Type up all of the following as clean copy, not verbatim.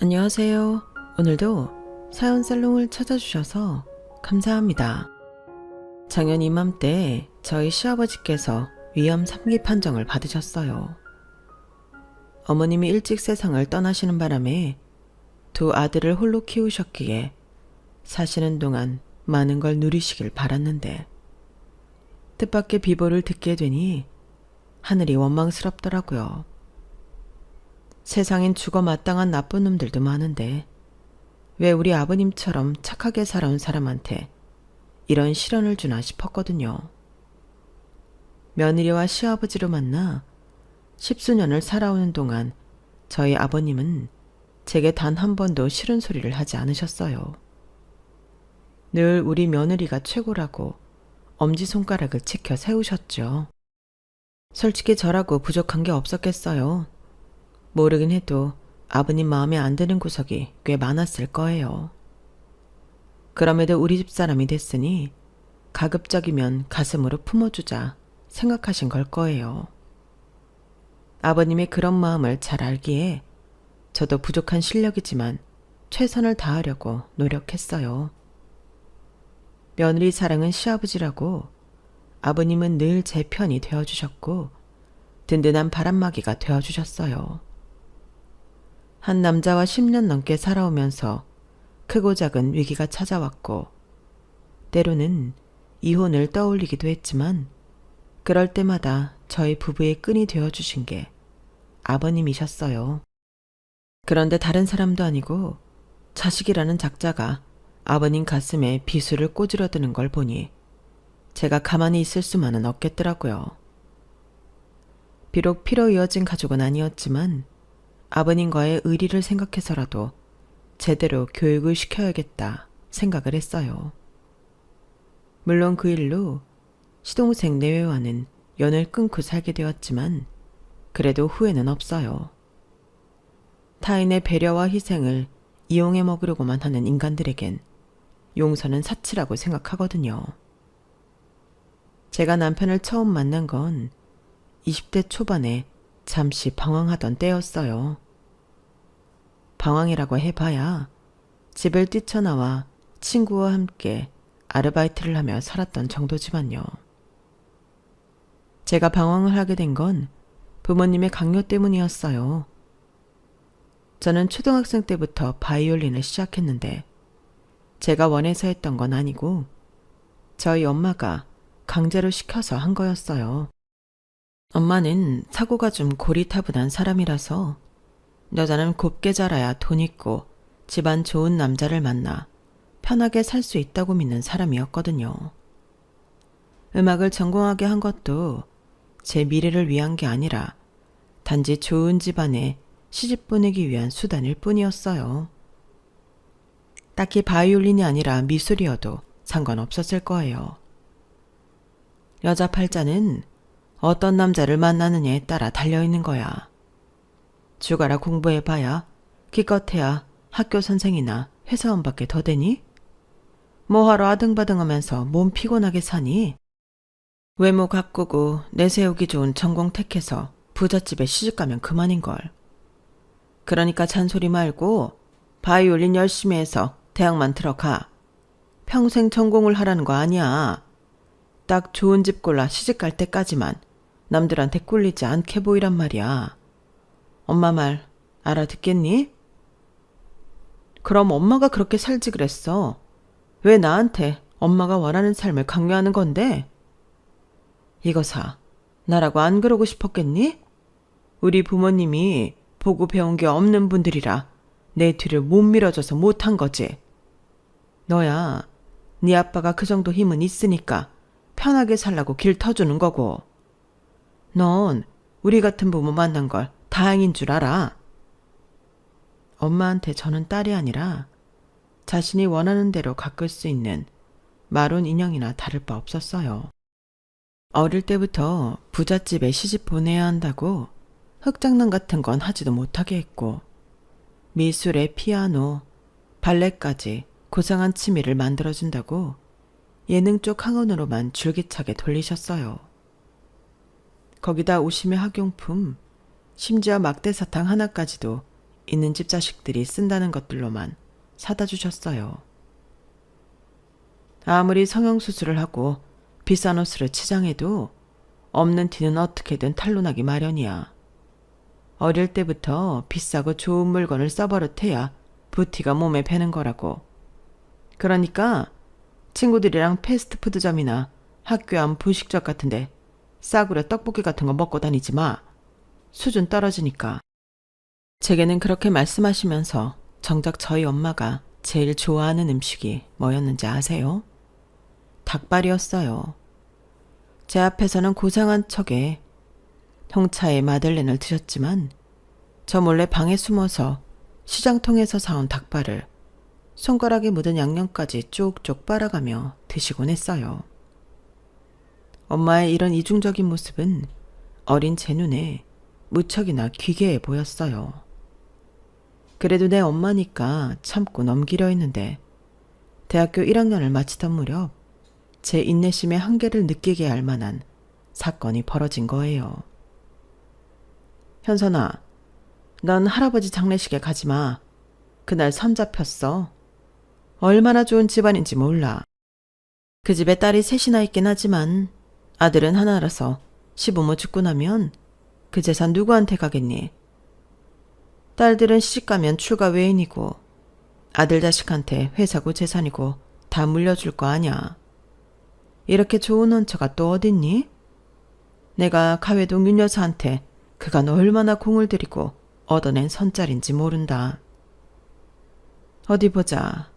안녕하세요. 오늘도 사연 살롱을 찾아주셔서 감사합니다. 작년 이맘때 저희 시아버지께서 위암 3기 판정을 받으셨어요. 어머님이 일찍 세상을 떠나시는 바람에 두 아들을 홀로 키우셨기에 사시는 동안 많은 걸 누리시길 바랐는데 뜻밖의 비보를 듣게 되니 하늘이 원망스럽더라고요. 세상엔 죽어 마땅한 나쁜 놈들도 많은데 왜 우리 아버님처럼 착하게 살아온 사람한테 이런 시련을 주나 싶었거든요. 며느리와 시아버지로 만나 10수년을 살아오는 동안 저희 아버님은 제게 단 한 번도 싫은 소리를 하지 않으셨어요. 늘 우리 며느리가 최고라고 엄지손가락을 치켜 세우셨죠. 솔직히 저라고 부족한 게 없었겠어요. 모르긴 해도 아버님 마음에 안 드는 구석이 꽤 많았을 거예요. 그럼에도 우리 집 사람이 됐으니 가급적이면 가슴으로 품어주자 생각하신 걸 거예요. 아버님의 그런 마음을 잘 알기에 저도 부족한 실력이지만 최선을 다하려고 노력했어요. 며느리 사랑은 시아버지라고 아버님은 늘 제 편이 되어주셨고 든든한 바람막이가 되어주셨어요. 한 남자와 10년 넘게 살아오면서 크고 작은 위기가 찾아왔고 때로는 이혼을 떠올리기도 했지만 그럴 때마다 저희 부부의 끈이 되어주신 게 아버님이셨어요. 그런데 다른 사람도 아니고 자식이라는 작자가 아버님 가슴에 비수를 꽂으려드는 걸 보니 제가 가만히 있을 수만은 없겠더라고요. 비록 피로 이어진 가족은 아니었지만 아버님과의 의리를 생각해서라도 제대로 교육을 시켜야겠다 생각을 했어요. 물론 그 일로 시동생 내외와는 연을 끊고 살게 되었지만 그래도 후회는 없어요. 타인의 배려와 희생을 이용해 먹으려고만 하는 인간들에겐 용서는 사치라고 생각하거든요. 제가 남편을 처음 만난 건 20대 초반에 잠시 방황하던 때였어요. 방황이라고 해봐야 집을 뛰쳐나와 친구와 함께 아르바이트를 하며 살았던 정도지만요. 제가 방황을 하게 된 건 부모님의 강요 때문이었어요. 저는 초등학생 때부터 바이올린을 시작했는데 제가 원해서 했던 건 아니고 저희 엄마가 강제로 시켜서 한 거였어요. 엄마는 사고가 좀 고리타분한 사람이라서 여자는 곱게 자라야 돈 있고 집안 좋은 남자를 만나 편하게 살 수 있다고 믿는 사람이었거든요. 음악을 전공하게 한 것도 제 미래를 위한 게 아니라 단지 좋은 집안에 시집 보내기 위한 수단일 뿐이었어요. 딱히 바이올린이 아니라 미술이어도 상관없었을 거예요. 여자 팔자는 어떤 남자를 만나느냐에 따라 달려있는 거야. 죽어라 공부해봐야 기껏해야 학교 선생이나 회사원밖에 더 되니? 뭐하러 아등바등하면서 몸 피곤하게 사니? 외모 가꾸고 내세우기 좋은 전공 택해서 부잣집에 시집가면 그만인걸. 그러니까 잔소리 말고 바이올린 열심히 해서 대학만 들어가. 평생 전공을 하라는 거 아니야. 딱 좋은 집 골라 시집갈 때까지만 남들한테 꿀리지 않게 보이란 말이야. 엄마 말 알아듣겠니? 그럼 엄마가 그렇게 살지 그랬어. 왜 나한테 엄마가 원하는 삶을 강요하는 건데? 이거사, 나라고 안 그러고 싶었겠니? 우리 부모님이 보고 배운 게 없는 분들이라 내 뒤를 못 밀어줘서 못한 거지. 너야, 네 아빠가 그 정도 힘은 있으니까 편하게 살라고 길 터주는 거고. 넌 우리 같은 부모 만난 걸 다행인 줄 알아. 엄마한테 저는 딸이 아니라 자신이 원하는 대로 가꿀 수 있는 마론 인형이나 다를 바 없었어요. 어릴 때부터 부잣집에 시집 보내야 한다고 흙장난 같은 건 하지도 못하게 했고 미술에 피아노, 발레까지 고상한 취미를 만들어준다고 예능 쪽 학원으로만 줄기차게 돌리셨어요. 거기다 오심의 학용품, 심지어 막대사탕 하나까지도 있는 집 자식들이 쓴다는 것들로만 사다 주셨어요. 아무리 성형수술을 하고 비싼 옷으로 치장해도 없는 티는 어떻게든 탄로나기 마련이야. 어릴 때부터 비싸고 좋은 물건을 써버릇해야 부티가 몸에 배는 거라고. 그러니까 친구들이랑 패스트푸드점이나 학교 앞 분식점 같은데 싸구려 떡볶이 같은 거 먹고 다니지 마. 수준 떨어지니까. 제게는 그렇게 말씀하시면서 정작 저희 엄마가 제일 좋아하는 음식이 뭐였는지 아세요? 닭발이었어요. 제 앞에서는 고상한 척에 홍차에 마들렌을 드셨지만 저 몰래 방에 숨어서 시장통에서 사온 닭발을 손가락에 묻은 양념까지 쪽쪽 빨아가며 드시곤 했어요. 엄마의 이런 이중적인 모습은 어린 제 눈에 무척이나 귀괴해 보였어요. 그래도 내 엄마니까 참고 넘기려 했는데 대학교 1학년을 마치던 무렵 제 인내심의 한계를 느끼게 할 만한 사건이 벌어진 거예요. 현선아, 넌 할아버지 장례식에 가지 마. 그날 선 잡혔어. 얼마나 좋은 집안인지 몰라. 그 집에 딸이 셋이나 있긴 하지만 아들은 하나라서 시부모 죽고 나면 그 재산 누구한테 가겠니? 딸들은 시집가면 출가 외인이고 아들 자식한테 회사고 재산이고 다 물려줄 거 아냐. 이렇게 좋은 원처가 또 어딨니? 내가 가회동 윤 여사한테 그간 얼마나 공을 들이고 얻어낸 선짤인지 모른다. 어디 보자.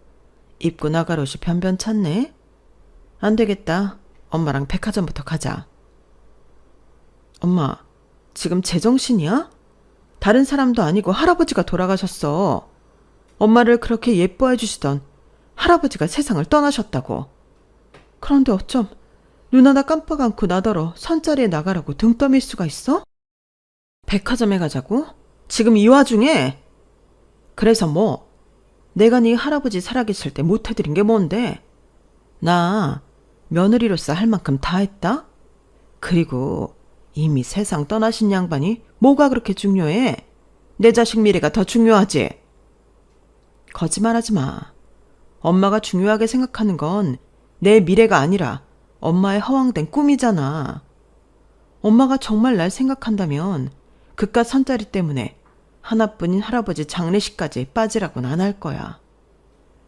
입고 나갈 옷이 변변찮네? 안 되겠다. 엄마랑 백화점부터 가자. 엄마, 지금 제정신이야? 다른 사람도 아니고 할아버지가 돌아가셨어. 엄마를 그렇게 예뻐해 주시던 할아버지가 세상을 떠나셨다고. 그런데 어쩜 눈 하나 깜빡 않고 나더러 선자리에 나가라고 등 떠밀 수가 있어? 백화점에 가자고? 지금 이 와중에? 그래서 뭐? 내가 네 할아버지 살아계실 때 못해드린 게 뭔데? 나 며느리로서 할 만큼 다 했다? 그리고 이미 세상 떠나신 양반이 뭐가 그렇게 중요해? 내 자식 미래가 더 중요하지? 거짓말하지 마. 엄마가 중요하게 생각하는 건 내 미래가 아니라 엄마의 허황된 꿈이잖아. 엄마가 정말 날 생각한다면 그깟 선자리 때문에 하나뿐인 할아버지 장례식까지 빠지라고는 안 할 거야.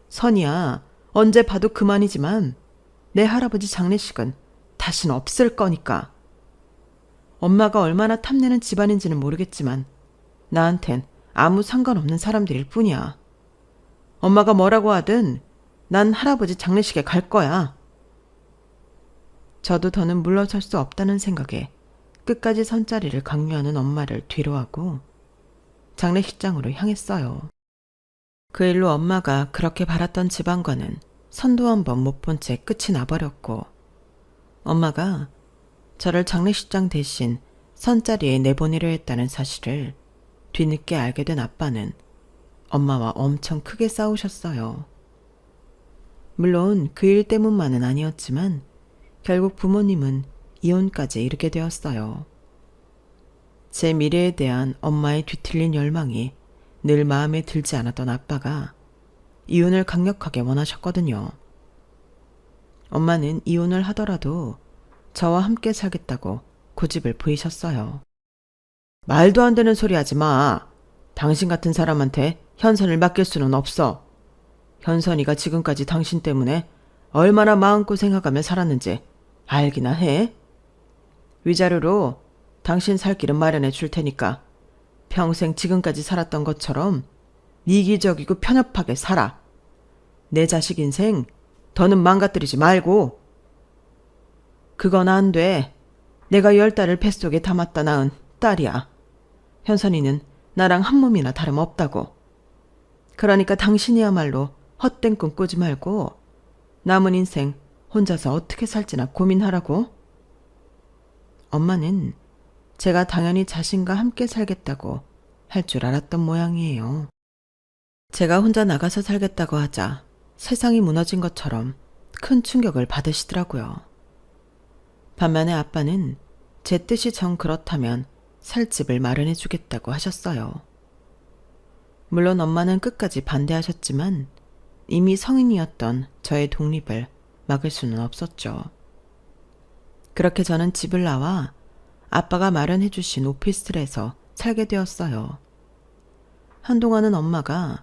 선이야, 언제 봐도 그만이지만 내 할아버지 장례식은 다시는 없을 거니까. 엄마가 얼마나 탐내는 집안인지는 모르겠지만 나한텐 아무 상관없는 사람들일 뿐이야. 엄마가 뭐라고 하든 난 할아버지 장례식에 갈 거야. 저도 더는 물러설 수 없다는 생각에 끝까지 선자리를 강요하는 엄마를 뒤로하고 장례식장으로 향했어요. 그 일로 엄마가 그렇게 바랐던 집안과는 선도 한 번 못 본 채 끝이 나버렸고 엄마가 저를 장례식장 대신 선자리에 내보내려 했다는 사실을 뒤늦게 알게 된 아빠는 엄마와 엄청 크게 싸우셨어요. 물론 그 일 때문만은 아니었지만 결국 부모님은 이혼까지 이르게 되었어요. 제 미래에 대한 엄마의 뒤틀린 열망이 늘 마음에 들지 않았던 아빠가 이혼을 강력하게 원하셨거든요. 엄마는 이혼을 하더라도 저와 함께 살겠다고 고집을 부리셨어요. 말도 안 되는 소리 하지 마. 당신 같은 사람한테 현선을 맡길 수는 없어. 현선이가 지금까지 당신 때문에 얼마나 마음고생하가며 살았는지 알기나 해. 위자료로 당신 살 길은 마련해 줄 테니까 평생 지금까지 살았던 것처럼 이기적이고 편협하게 살아. 내 자식 인생 더는 망가뜨리지 말고. 그건 안 돼. 내가 10달을 뱃속에 담았다 낳은 딸이야. 현선이는 나랑 한 몸이나 다름없다고. 그러니까 당신이야말로 헛된 꿈 꾸지 말고 남은 인생 혼자서 어떻게 살지나 고민하라고. 엄마는 제가 당연히 자신과 함께 살겠다고 할 줄 알았던 모양이에요. 제가 혼자 나가서 살겠다고 하자 세상이 무너진 것처럼 큰 충격을 받으시더라고요. 반면에 아빠는 제 뜻이 정 그렇다면 살 집을 마련해 주겠다고 하셨어요. 물론 엄마는 끝까지 반대하셨지만 이미 성인이었던 저의 독립을 막을 수는 없었죠. 그렇게 저는 집을 나와 아빠가 마련해 주신 오피스텔에서 살게 되었어요. 한동안은 엄마가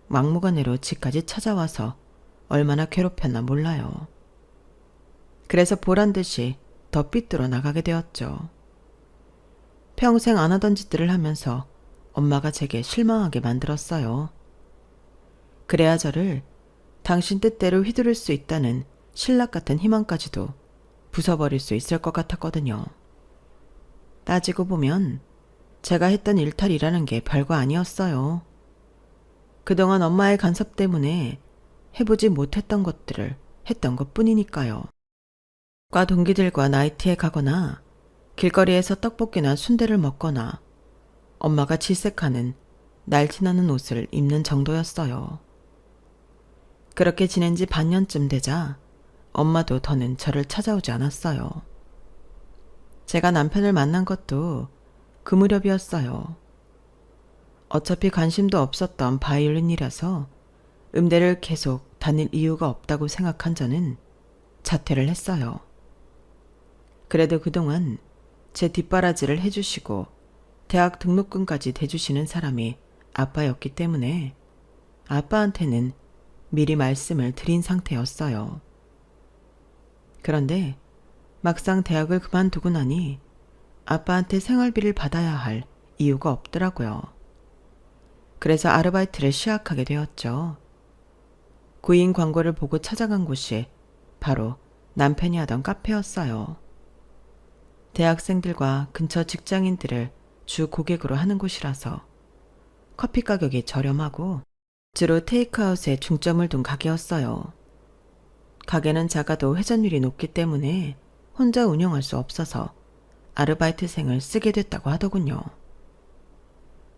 막무가내로 집까지 찾아와서 얼마나 괴롭혔나 몰라요. 그래서 보란 듯이 더 삐뚤어 나가게 되었죠. 평생 안 하던 짓들을 하면서 엄마가 제게 실망하게 만들었어요. 그래야 저를 당신 뜻대로 휘두를 수 있다는 신락 같은 희망까지도 부숴버릴 수 있을 것 같았거든요. 따지고 보면 제가 했던 일탈이라는 게 별거 아니었어요. 그동안 엄마의 간섭 때문에 해보지 못했던 것들을 했던 것 뿐이니까요. 과 동기들과 나이트에 가거나 길거리에서 떡볶이나 순대를 먹거나 엄마가 질색하는 날티나는 옷을 입는 정도였어요. 그렇게 지낸 지 반년쯤 되자 엄마도 더는 저를 찾아오지 않았어요. 제가 남편을 만난 것도 그 무렵이었어요. 어차피 관심도 없었던 바이올린이라서 음대를 계속 다닐 이유가 없다고 생각한 저는 자퇴를 했어요. 그래도 그동안 제 뒷바라지를 해주시고 대학 등록금까지 대주시는 사람이 아빠였기 때문에 아빠한테는 미리 말씀을 드린 상태였어요. 그런데 막상 대학을 그만두고 나니 아빠한테 생활비를 받아야 할 이유가 없더라고요. 그래서 아르바이트를 시작하게 되었죠. 구인 광고를 보고 찾아간 곳이 바로 남편이 하던 카페였어요. 대학생들과 근처 직장인들을 주 고객으로 하는 곳이라서 커피 가격이 저렴하고 주로 테이크아웃에 중점을 둔 가게였어요. 가게는 작아도 회전율이 높기 때문에 혼자 운영할 수 없어서 아르바이트생을 쓰게 됐다고 하더군요.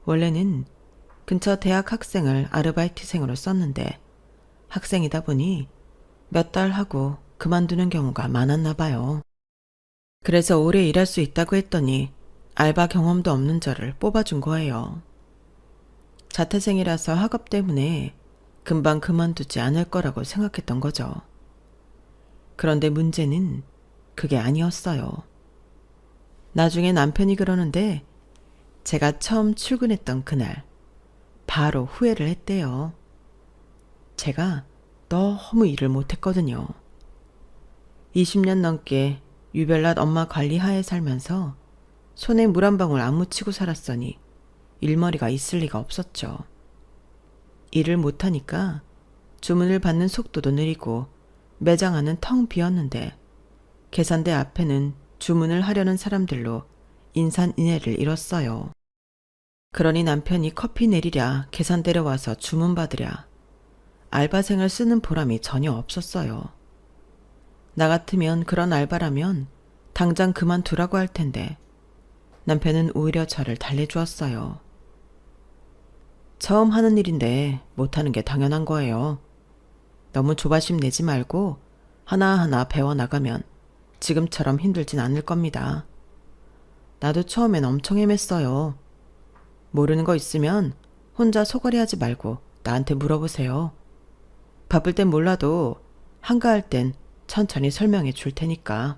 원래는 근처 대학 학생을 아르바이트생으로 썼는데 학생이다 보니 몇 달 하고 그만두는 경우가 많았나 봐요. 그래서 오래 일할 수 있다고 했더니 알바 경험도 없는 저를 뽑아준 거예요. 자퇴생이라서 학업 때문에 금방 그만두지 않을 거라고 생각했던 거죠. 그런데 문제는 그게 아니었어요. 나중에 남편이 그러는데 제가 처음 출근했던 그날 바로 후회를 했대요. 제가 너무 일을 못했거든요. 20년 넘게 유별난 엄마 관리하에 살면서 손에 물 한 방울 안 묻히고 살았으니 일머리가 있을 리가 없었죠. 일을 못하니까 주문을 받는 속도도 느리고 매장 안은 텅 비었는데 계산대 앞에는 주문을 하려는 사람들로 인산인해를 잃었어요. 그러니 남편이 커피 내리랴 계산대로 와서 주문 받으랴 알바생을 쓰는 보람이 전혀 없었어요. 나 같으면 그런 알바라면 당장 그만두라고 할 텐데 남편은 오히려 저를 달래주었어요. 처음 하는 일인데 못하는 게 당연한 거예요. 너무 조바심 내지 말고 하나하나 배워나가면 지금처럼 힘들진 않을 겁니다. 나도 처음엔 엄청 헤맸어요. 모르는 거 있으면 혼자 소갈이 하지 말고 나한테 물어보세요. 바쁠 땐 몰라도 한가할 땐 천천히 설명해 줄 테니까.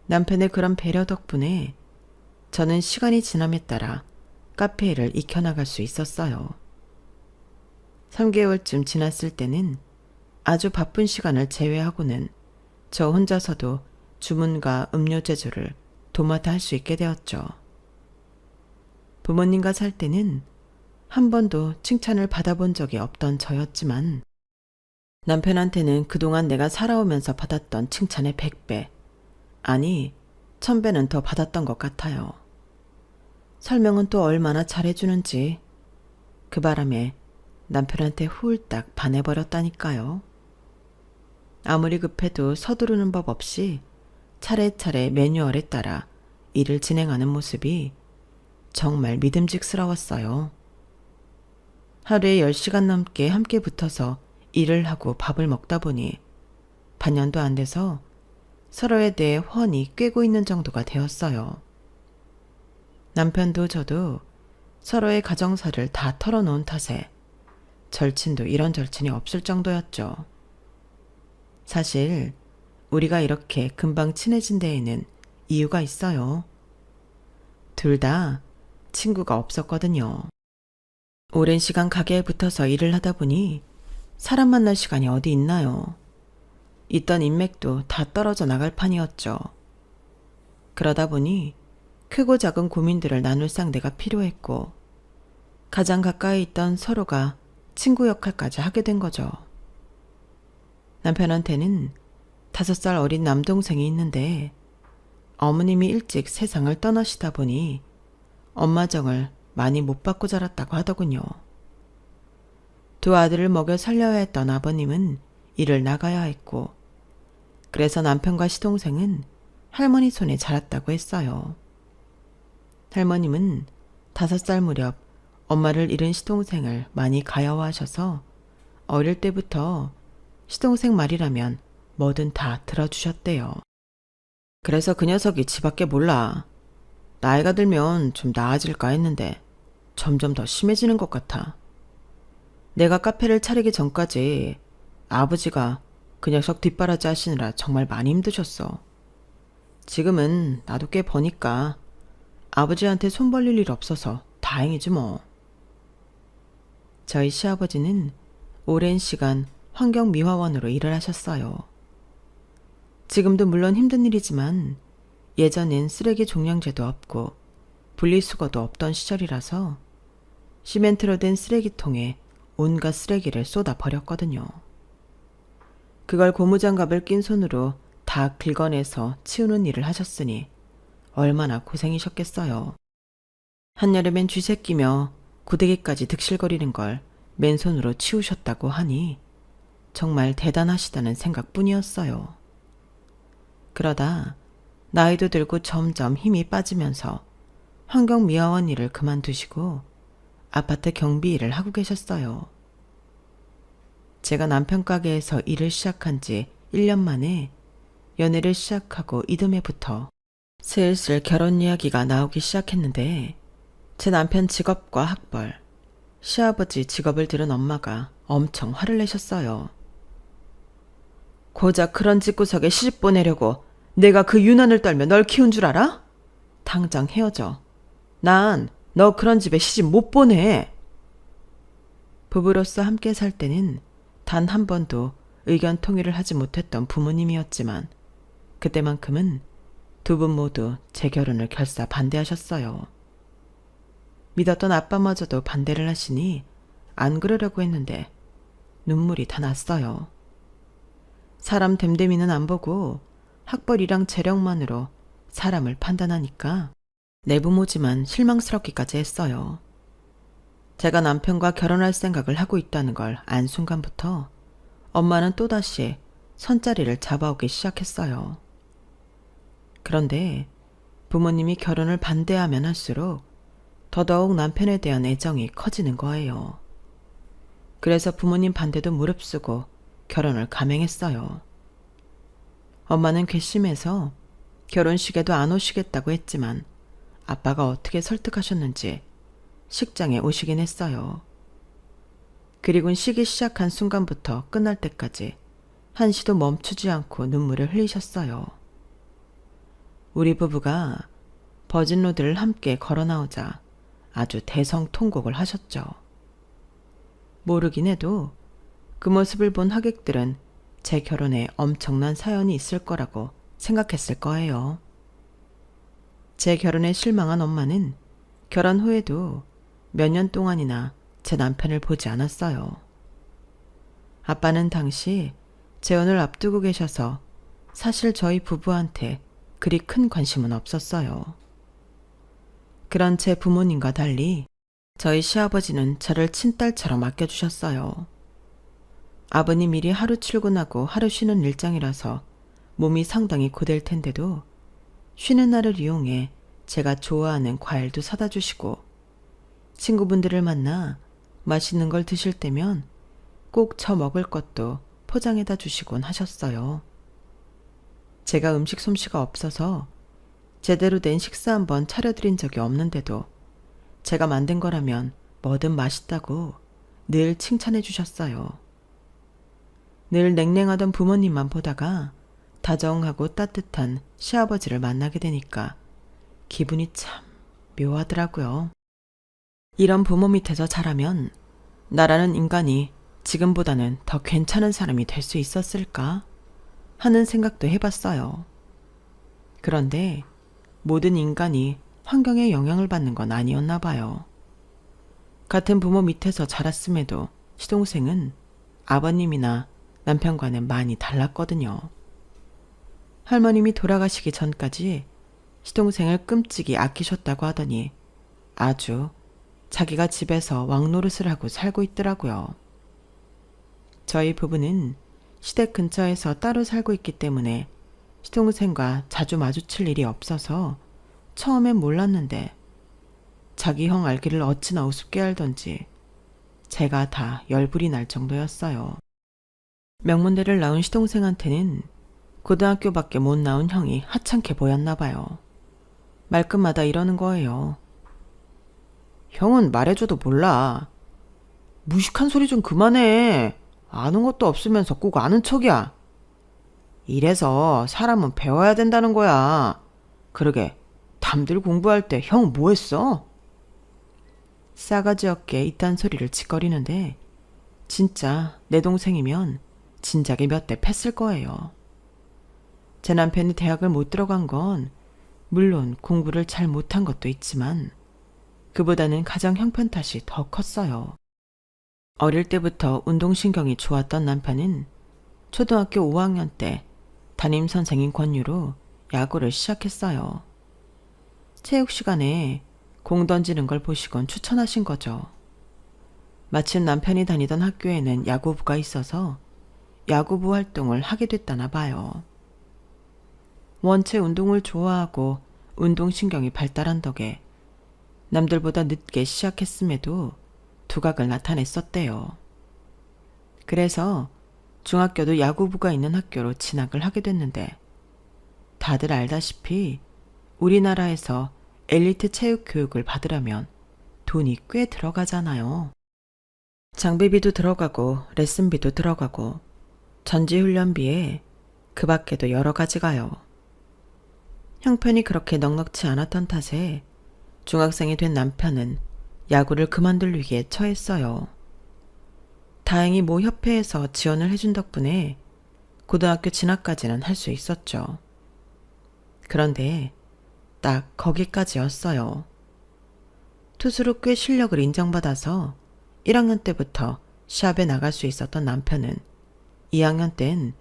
남편의 그런 배려 덕분에 저는 시간이 지남에 따라 카페 일을 익혀나갈 수 있었어요. 3개월쯤 지났을 때는 아주 바쁜 시간을 제외하고는 저 혼자서도 주문과 음료 제조를 도맡아 할 수 있게 되었죠. 부모님과 살 때는 한 번도 칭찬을 받아본 적이 없던 저였지만 남편한테는 그동안 내가 살아오면서 받았던 칭찬의 100배, 아니 1000배는 더 받았던 것 같아요. 설명은 또 얼마나 잘해주는지 그 바람에 남편한테 훌딱 반해버렸다니까요. 아무리 급해도 서두르는 법 없이 차례차례 매뉴얼에 따라 일을 진행하는 모습이 정말 믿음직스러웠어요. 하루에 10시간 넘게 함께 붙어서 일을 하고 밥을 먹다 보니 반년도 안 돼서 서로에 대해 훤히 꿰고 있는 정도가 되었어요. 남편도 저도 서로의 가정사를 다 털어놓은 탓에 절친도 이런 절친이 없을 정도였죠. 사실 우리가 이렇게 금방 친해진 데에는 이유가 있어요. 둘 다 친구가 없었거든요. 오랜 시간 가게에 붙어서 일을 하다 보니 사람 만날 시간이 어디 있나요? 있던 인맥도 다 떨어져 나갈 판이었죠. 그러다 보니 크고 작은 고민들을 나눌 상대가 필요했고 가장 가까이 있던 서로가 친구 역할까지 하게 된 거죠. 남편한테는 5살 어린 남동생이 있는데 어머님이 일찍 세상을 떠나시다 보니 엄마 정을 많이 못 받고 자랐다고 하더군요. 두 아들을 먹여 살려야 했던 아버님은 일을 나가야 했고 그래서 남편과 시동생은 할머니 손에 자랐다고 했어요. 할머님은 5살 무렵 엄마를 잃은 시동생을 많이 가여워하셔서 어릴 때부터 시동생 말이라면 뭐든 다 들어주셨대요. 그래서 그 녀석이 지 밖에 몰라. 나이가 들면 좀 나아질까 했는데 점점 더 심해지는 것 같아. 내가 카페를 차리기 전까지 아버지가 그 녀석 뒷바라지 하시느라 정말 많이 힘드셨어. 지금은 나도 꽤 버니까 아버지한테 손 벌릴 일 없어서 다행이지 뭐. 저희 시아버지는 오랜 시간 환경미화원으로 일을 하셨어요. 지금도 물론 힘든 일이지만 예전엔 쓰레기 종량제도 없고 분리수거도 없던 시절이라서 시멘트로 된 쓰레기통에 온갖 쓰레기를 쏟아 버렸거든요. 그걸 고무장갑을 낀 손으로 다 긁어내서 치우는 일을 하셨으니 얼마나 고생이셨겠어요. 한여름엔 쥐새 끼며 고데기까지 득실거리는 걸 맨손으로 치우셨다고 하니 정말 대단하시다는 생각뿐이었어요. 그러다 나이도 들고 점점 힘이 빠지면서 환경미화원 일을 그만두시고 아파트 경비 일을 하고 계셨어요. 제가 남편 가게에서 일을 시작한 지 1년 만에 연애를 시작하고 이듬해부터 슬슬 결혼 이야기가 나오기 시작했는데 제 남편 직업과 학벌, 시아버지 직업을 들은 엄마가 엄청 화를 내셨어요. 고작 그런 집구석에 시집 보내려고 내가 그 유난을 떨며 널 키운 줄 알아? 당장 헤어져. 난 너 그런 집에 시집 못 보내. 부부로서 함께 살 때는 단 한 번도 의견 통일을 하지 못했던 부모님이었지만 그때만큼은 두 분 모두 제 결혼을 결사 반대하셨어요. 믿었던 아빠마저도 반대를 하시니 안 그러려고 했는데 눈물이 다 났어요. 사람 됨됨이는 안 보고 학벌이랑 재력만으로 사람을 판단하니까 내부모지만 실망스럽기까지 했어요. 제가 남편과 결혼할 생각을 하고 있다는 걸 안 순간부터 엄마는 또다시 선자리를 잡아오기 시작했어요. 그런데 부모님이 결혼을 반대하면 할수록 더더욱 남편에 대한 애정이 커지는 거예요. 그래서 부모님 반대도 무릅쓰고 결혼을 감행했어요. 엄마는 괘씸해서 결혼식에도 안 오시겠다고 했지만 아빠가 어떻게 설득하셨는지 식장에 오시긴 했어요. 그리곤 시기 시작한 순간부터 끝날 때까지 한시도 멈추지 않고 눈물을 흘리셨어요. 우리 부부가 버진로드를 함께 걸어 나오자 아주 대성통곡을 하셨죠. 모르긴 해도 그 모습을 본 하객들은 제 결혼에 엄청난 사연이 있을 거라고 생각했을 거예요. 제 결혼에 실망한 엄마는 결혼 후에도 몇 년 동안이나 제 남편을 보지 않았어요. 아빠는 당시 재혼을 앞두고 계셔서 사실 저희 부부한테 그리 큰 관심은 없었어요. 그런 제 부모님과 달리 저희 시아버지는 저를 친딸처럼 아껴주셨어요. 아버님 일이 하루 출근하고 하루 쉬는 일정이라서 몸이 상당히 고될 텐데도 쉬는 날을 이용해 제가 좋아하는 과일도 사다 주시고 친구분들을 만나 맛있는 걸 드실 때면 꼭 저 먹을 것도 포장해다 주시곤 하셨어요. 제가 음식 솜씨가 없어서 제대로 된 식사 한번 차려드린 적이 없는데도 제가 만든 거라면 뭐든 맛있다고 늘 칭찬해 주셨어요. 늘 냉랭하던 부모님만 보다가 다정하고 따뜻한 시아버지를 만나게 되니까 기분이 참 묘하더라고요. 이런 부모 밑에서 자라면 나라는 인간이 지금보다는 더 괜찮은 사람이 될 수 있었을까 하는 생각도 해봤어요. 그런데 모든 인간이 환경에 영향을 받는 건 아니었나 봐요. 같은 부모 밑에서 자랐음에도 시동생은 아버님이나 남편과는 많이 달랐거든요. 할머님이 돌아가시기 전까지 시동생을 끔찍이 아끼셨다고 하더니 아주 자기가 집에서 왕노릇을 하고 살고 있더라고요. 저희 부부는 시댁 근처에서 따로 살고 있기 때문에 시동생과 자주 마주칠 일이 없어서 처음엔 몰랐는데 자기 형 알기를 어찌나 우습게 알던지 제가 다 열불이 날 정도였어요. 명문대를 나온 시동생한테는 고등학교밖에 못 나온 형이 하찮게 보였나 봐요. 말끝마다 이러는 거예요. 형은 말해줘도 몰라. 무식한 소리 좀 그만해. 아는 것도 없으면서 꼭 아는 척이야. 이래서 사람은 배워야 된다는 거야. 그러게 남들 공부할 때 형 뭐 했어? 싸가지 없게 이딴 소리를 짓거리는데 진짜 내 동생이면 진작에 몇 대 팼을 거예요. 제 남편이 대학을 못 들어간 건 물론 공부를 잘 못한 것도 있지만 그보다는 가정 형편 탓이 더 컸어요. 어릴 때부터 운동신경이 좋았던 남편은 초등학교 5학년 때 담임 선생님 권유로 야구를 시작했어요. 체육 시간에 공 던지는 걸 보시곤 추천하신 거죠. 마침 남편이 다니던 학교에는 야구부가 있어서 야구부 활동을 하게 됐다나 봐요. 원체 운동을 좋아하고 운동신경이 발달한 덕에 남들보다 늦게 시작했음에도 두각을 나타냈었대요. 그래서 중학교도 야구부가 있는 학교로 진학을 하게 됐는데 다들 알다시피 우리나라에서 엘리트 체육 교육을 받으려면 돈이 꽤 들어가잖아요. 장비비도 들어가고 레슨비도 들어가고 전지훈련비에 그 밖에도 여러 가지가요. 형편이 그렇게 넉넉지 않았던 탓에 중학생이 된 남편은 야구를 그만둘 위기에 처했어요. 다행히 모 협회에서 지원을 해준 덕분에 고등학교 진학까지는 할 수 있었죠. 그런데 딱 거기까지였어요. 투수로 꽤 실력을 인정받아서 1학년 때부터 시합에 나갈 수 있었던 남편은 2학년 땐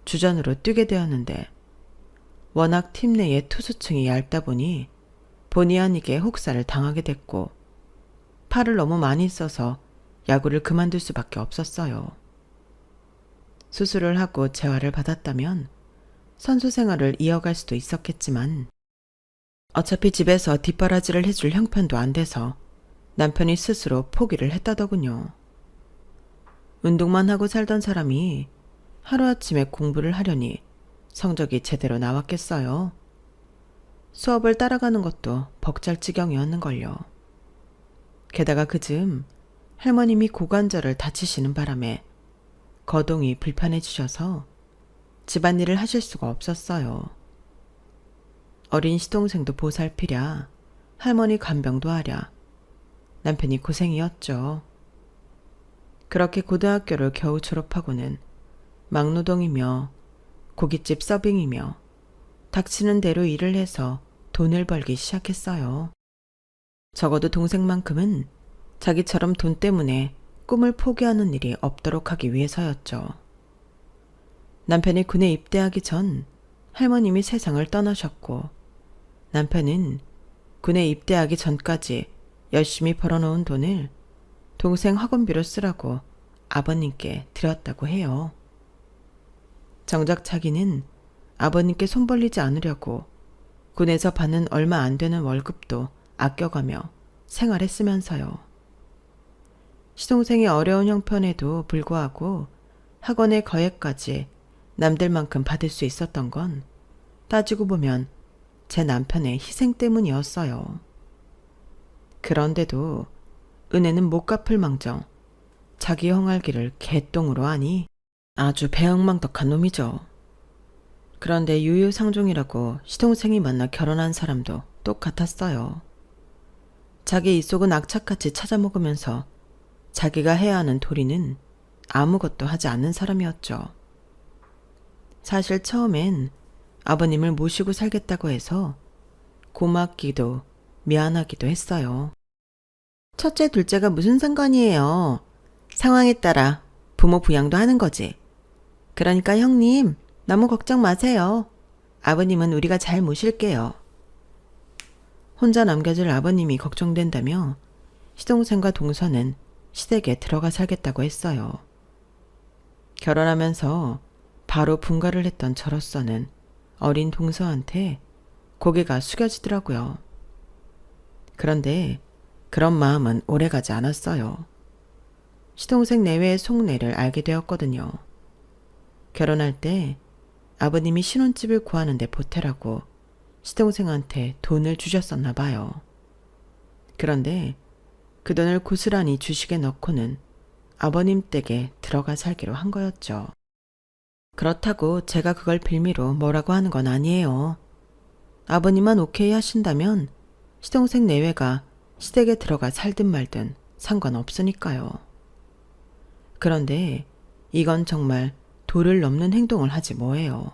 주전으로 뛰게 되었는데 워낙 팀 내의 투수층이 얇다 보니 본의 아니게 혹사를 당하게 됐고 팔을 너무 많이 써서 야구를 그만둘 수밖에 없었어요. 수술을 하고 재활을 받았다면 선수 생활을 이어갈 수도 있었겠지만 어차피 집에서 뒷바라지를 해줄 형편도 안 돼서 남편이 스스로 포기를 했다더군요. 운동만 하고 살던 사람이 하루아침에 공부를 하려니 성적이 제대로 나왔겠어요. 수업을 따라가는 것도 벅찰 지경이었는걸요. 게다가 그즈음 할머님이 고관절을 다치시는 바람에 거동이 불편해지셔서 집안일을 하실 수가 없었어요. 어린 시동생도 보살피랴 할머니 간병도 하랴 남편이 고생이었죠. 그렇게 고등학교를 겨우 졸업하고는 막노동이며 고깃집 서빙이며 닥치는 대로 일을 해서 돈을 벌기 시작했어요. 적어도 동생만큼은 자기처럼 돈 때문에 꿈을 포기하는 일이 없도록 하기 위해서였죠. 남편이 군에 입대하기 전 할머님이 세상을 떠나셨고 남편은 군에 입대하기 전까지 열심히 벌어놓은 돈을 동생 학원비로 쓰라고 아버님께 드렸다고 해요. 정작 자기는 아버님께 손 벌리지 않으려고 군에서 받는 얼마 안 되는 월급도 아껴가며 생활했으면서요. 시동생이 어려운 형편에도 불구하고 학원의 거액까지 남들만큼 받을 수 있었던 건 따지고 보면 제 남편의 희생 때문이었어요. 그런데도 은혜는 못 갚을 망정 자기 형알기를 개똥으로 하니 아주 배엉망덕한 놈이죠. 그런데 유유상종이라고 시동생이 만나 결혼한 사람도 똑같았어요. 자기 입속은 악착같이 찾아먹으면서 자기가 해야 하는 도리는 아무것도 하지 않는 사람이었죠. 사실 처음엔 아버님을 모시고 살겠다고 해서 고맙기도 미안하기도 했어요. 첫째, 둘째가 무슨 상관이에요. 상황에 따라 부모 부양도 하는 거지. 그러니까 형님, 너무 걱정 마세요. 아버님은 우리가 잘 모실게요. 혼자 남겨질 아버님이 걱정된다며 시동생과 동서는 시댁에 들어가 살겠다고 했어요. 결혼하면서 바로 분가를 했던 저로서는 어린 동서한테 고개가 숙여지더라고요. 그런데 그런 마음은 오래가지 않았어요. 시동생 내외의 속내를 알게 되었거든요. 결혼할 때 아버님이 신혼집을 구하는데 보태라고 시동생한테 돈을 주셨었나 봐요. 그런데 그 돈을 고스란히 주식에 넣고는 아버님 댁에 들어가 살기로 한 거였죠. 그렇다고 제가 그걸 빌미로 뭐라고 하는 건 아니에요. 아버님만 오케이 하신다면 시동생 내외가 시댁에 들어가 살든 말든 상관없으니까요. 그런데 이건 정말 도를 넘는 행동을 하지 뭐예요.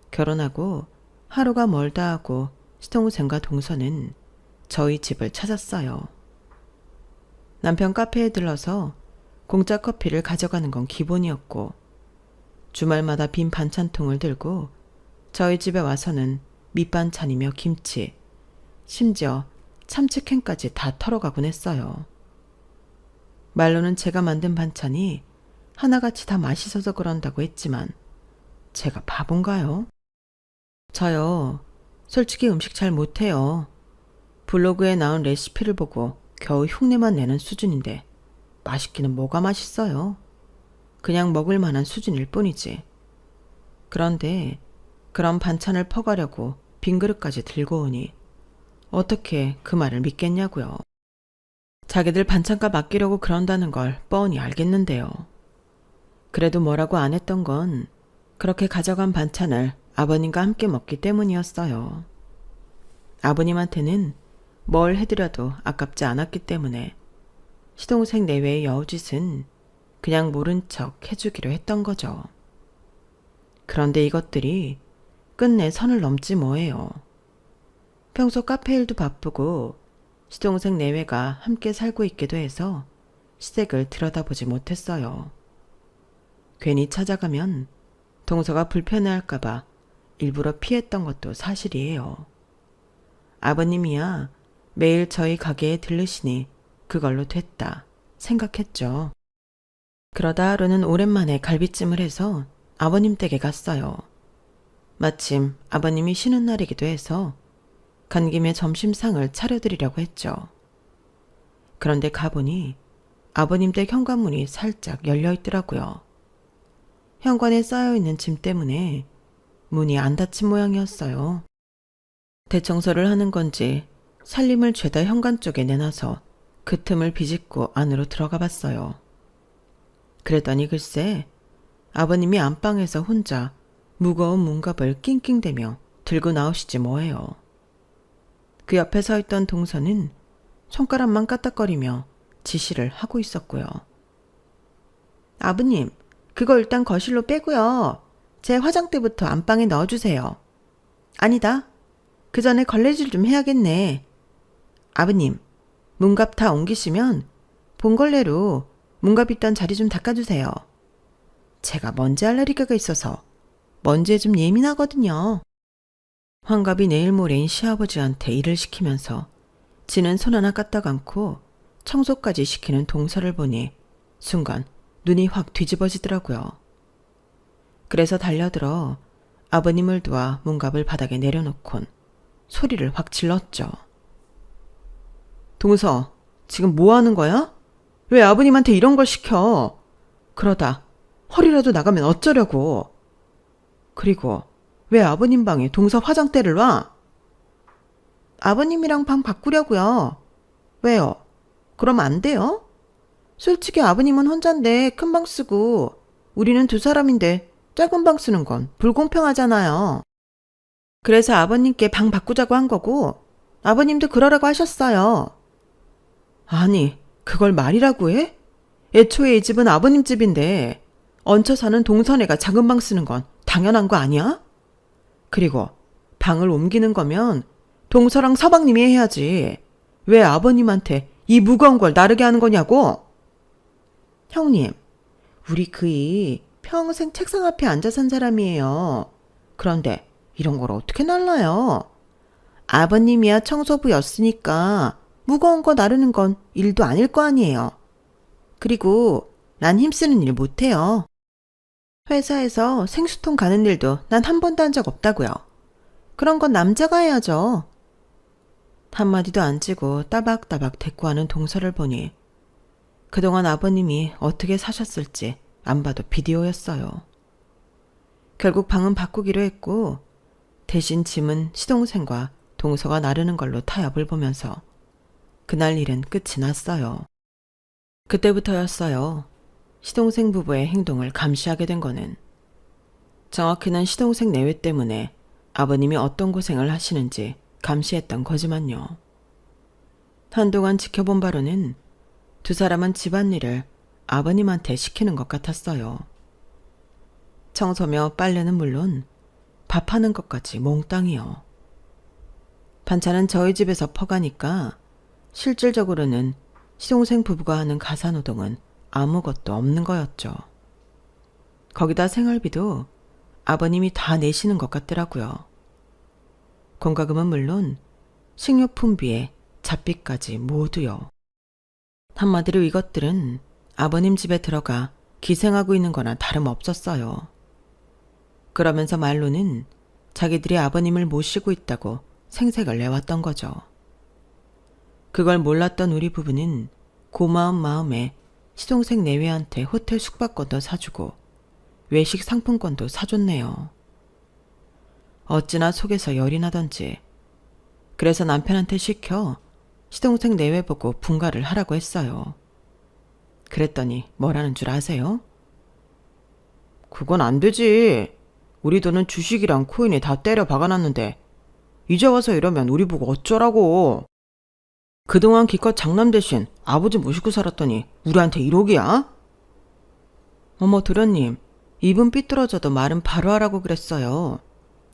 결혼하고 하루가 멀다 하고 시동생과 동서는 저희 집을 찾았어요. 남편 카페에 들러서 공짜 커피를 가져가는 건 기본이었고 주말마다 빈 반찬통을 들고 저희 집에 와서는 밑반찬이며 김치, 심지어 참치캔까지 다 털어가곤 했어요. 말로는 제가 만든 반찬이 하나같이 다 맛있어서 그런다고 했지만 제가 바본가요? 저요, 솔직히 음식 잘 못해요. 블로그에 나온 레시피를 보고 겨우 흉내만 내는 수준인데 맛있기는 뭐가 맛있어요. 그냥 먹을 만한 수준일 뿐이지. 그런데 그런 반찬을 퍼가려고 빈 그릇까지 들고 오니 어떻게 그 말을 믿겠냐고요. 자기들 반찬값 아끼려고 그런다는 걸 뻔히 알겠는데요. 그래도 뭐라고 안 했던 건 그렇게 가져간 반찬을 아버님과 함께 먹기 때문이었어요. 아버님한테는 뭘 해드려도 아깝지 않았기 때문에 시동생 내외의 여우짓은 그냥 모른 척 해주기로 했던 거죠. 그런데 이것들이 끝내 선을 넘지 뭐예요. 평소 카페 일도 바쁘고 시동생 내외가 함께 살고 있기도 해서 시댁을 들여다보지 못했어요. 괜히 찾아가면 동서가 불편해할까봐 일부러 피했던 것도 사실이에요. 아버님이야 매일 저희 가게에 들르시니 그걸로 됐다 생각했죠. 그러다 하루는 오랜만에 갈비찜을 해서 아버님 댁에 갔어요. 마침 아버님이 쉬는 날이기도 해서 간 김에 점심상을 차려드리려고 했죠. 그런데 가보니 아버님 댁 현관문이 살짝 열려있더라고요. 현관에 쌓여있는 짐 때문에 문이 안 닫힌 모양이었어요. 대청소를 하는 건지 살림을 죄다 현관 쪽에 내놔서 그 틈을 비집고 안으로 들어가 봤어요. 그랬더니 글쎄 아버님이 안방에서 혼자 무거운 문갑을 낑낑대며 들고 나오시지 뭐예요. 그 옆에 서 있던 동서는 손가락만 까딱거리며 지시를 하고 있었고요. 아버님, 그거 일단 거실로 빼고요. 제 화장대부터 안방에 넣어주세요. 아니다. 그 전에 걸레질 좀 해야겠네. 아버님, 문갑 다 옮기시면 본걸레로 문갑 있던 자리 좀 닦아주세요. 제가 먼지 알레르기가 있어서 먼지에 좀 예민하거든요. 환갑이 내일 모레인 시아버지한테 일을 시키면서 지는 손 하나 까딱 않고 청소까지 시키는 동서를 보니 순간 눈이 확 뒤집어지더라고요. 그래서 달려들어 아버님을 도와 문갑을 바닥에 내려놓곤 소리를 확 질렀죠. 동서, 지금 뭐 하는 거야? 왜 아버님한테 이런 걸 시켜? 그러다 허리라도 나가면 어쩌려고. 그리고 왜 아버님 방에 동서 화장대를 놔? 아버님이랑 방 바꾸려고요. 왜요? 그럼 안 돼요? 솔직히 아버님은 혼잔데 큰 방 쓰고 우리는 두 사람인데 작은 방 쓰는 건 불공평하잖아요. 그래서 아버님께 방 바꾸자고 한 거고 아버님도 그러라고 하셨어요. 아니, 그걸 말이라고 해? 애초에 이 집은 아버님 집인데 얹혀 사는 동선애가 작은 방 쓰는 건 당연한 거 아니야? 그리고 방을 옮기는 거면 동서랑 서방님이 해야지. 왜 아버님한테 이 무거운 걸 나르게 하는 거냐고? 형님, 우리 그이 평생 책상 앞에 앉아 산 사람이에요. 그런데 이런 걸 어떻게 날라요? 아버님이야 청소부였으니까 무거운 거 나르는 건 일도 아닐 거 아니에요. 그리고 난 힘쓰는 일 못해요. 회사에서 생수통 가는 일도 난 한 번도 한 적 없다고요. 그런 건 남자가 해야죠. 한마디도 안 지고 따박따박 대꾸하는 동서를 보니 그동안 아버님이 어떻게 사셨을지 안 봐도 비디오였어요. 결국 방은 바꾸기로 했고 대신 짐은 시동생과 동서가 나르는 걸로 타협을 보면서 그날 일은 끝이 났어요. 그때부터였어요. 시동생 부부의 행동을 감시하게 된 거는. 정확히는 시동생 내외 때문에 아버님이 어떤 고생을 하시는지 감시했던 거지만요. 한동안 지켜본 바로는 두 사람은 집안일을 아버님한테 시키는 것 같았어요. 청소며 빨래는 물론 밥하는 것까지 몽땅이요. 반찬은 저희 집에서 퍼가니까 실질적으로는 시동생 부부가 하는 가사노동은 아무것도 없는 거였죠. 거기다 생활비도 아버님이 다 내시는 것 같더라고요. 공과금은 물론 식료품비에 잡비까지 모두요. 한마디로 이것들은 아버님 집에 들어가 기생하고 있는 거나 다름없었어요. 그러면서 말로는 자기들이 아버님을 모시고 있다고 생색을 내왔던 거죠. 그걸 몰랐던 우리 부부는 고마운 마음에 시동생 내외한테 호텔 숙박권도 사주고 외식 상품권도 사줬네요. 어찌나 속에서 열이 나던지. 그래서 남편한테 시켜 시동생 내외 보고 분가를 하라고 했어요. 그랬더니 뭐라는 줄 아세요? 그건 안 되지. 우리 돈은 주식이랑 코인에 다 때려 박아놨는데 이제 와서 이러면 우리 보고 어쩌라고. 그동안 기껏 장남 대신 아버지 모시고 살았더니 우리한테 1억이야? 어머 도련님, 입은 삐뚤어져도 말은 바로 하라고 그랬어요.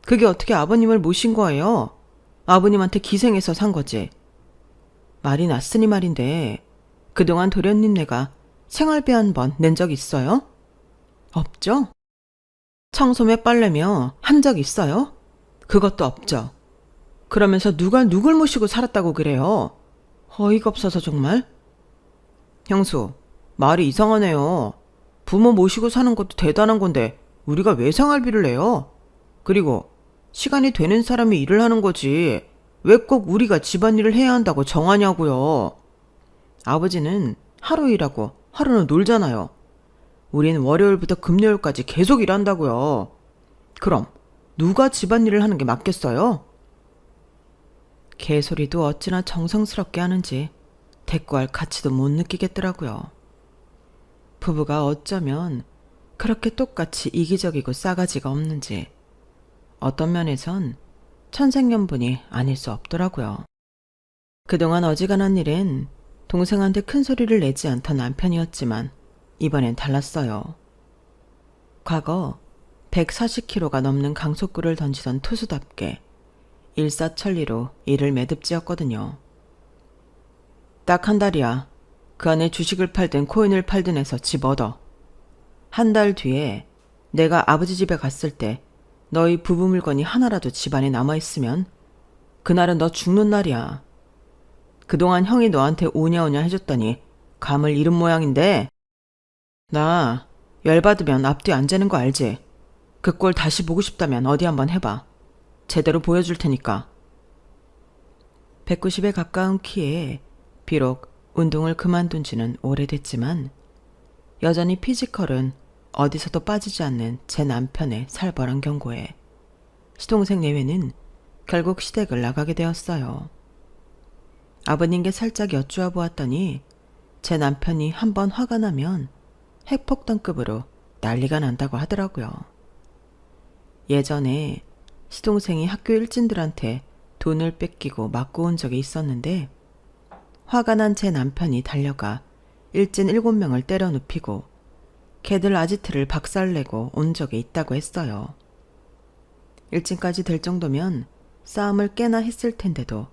그게 어떻게 아버님을 모신 거예요? 아버님한테 기생해서 산 거지. 말이 났으니 말인데 그동안 도련님 네가 생활비 한 번 낸 적 있어요? 없죠? 청소매 빨래며 한 적 있어요? 그것도 없죠. 그러면서 누가 누굴 모시고 살았다고 그래요? 어이가 없어서 정말. 형수, 말이 이상하네요. 부모 모시고 사는 것도 대단한 건데 우리가 왜 생활비를 내요? 그리고 시간이 되는 사람이 일을 하는 거지 왜 꼭 우리가 집안일을 해야 한다고 정하냐고요. 아버지는 하루 일하고 하루는 놀잖아요. 우린 월요일부터 금요일까지 계속 일한다고요. 그럼 누가 집안일을 하는 게 맞겠어요? 개소리도 어찌나 정성스럽게 하는지 대꾸할 가치도 못 느끼겠더라고요. 부부가 어쩌면 그렇게 똑같이 이기적이고 싸가지가 없는지 어떤 면에선 천생연분이 아닐 수 없더라고요. 그동안 어지간한 일엔 동생한테 큰 소리를 내지 않던 남편이었지만 이번엔 달랐어요. 과거 140kg가 넘는 강속구를 던지던 투수답게 일사천리로 일을 매듭지었거든요. 딱 한 달이야. 그 안에 주식을 팔든 코인을 팔든 해서 집 얻어. 한 달 뒤에 내가 아버지 집에 갔을 때 너희 부부 물건이 하나라도 집안에 남아있으면 그날은 너 죽는 날이야. 그동안 형이 너한테 오냐오냐 해줬더니 감을 잃은 모양인데 나 열받으면 앞뒤 안 재는 거 알지? 그 꼴 다시 보고 싶다면 어디 한번 해봐. 제대로 보여줄 테니까. 190에 가까운 키에 비록 운동을 그만둔 지는 오래됐지만 여전히 피지컬은 어디서도 빠지지 않는 제 남편의 살벌한 경고에 시동생 내외는 결국 시댁을 나가게 되었어요. 아버님께 살짝 여쭈어 보았더니 제 남편이 한번 화가 나면 핵폭탄급으로 난리가 난다고 하더라고요. 예전에 시동생이 학교 일진들한테 돈을 뺏기고 맞고 온 적이 있었는데 화가 난 제 남편이 달려가 일진 7명을 때려 눕히고 걔들 아지트를 박살내고 온 적이 있다고 했어요. 일진까지 될 정도면 싸움을 꽤나 했을 텐데도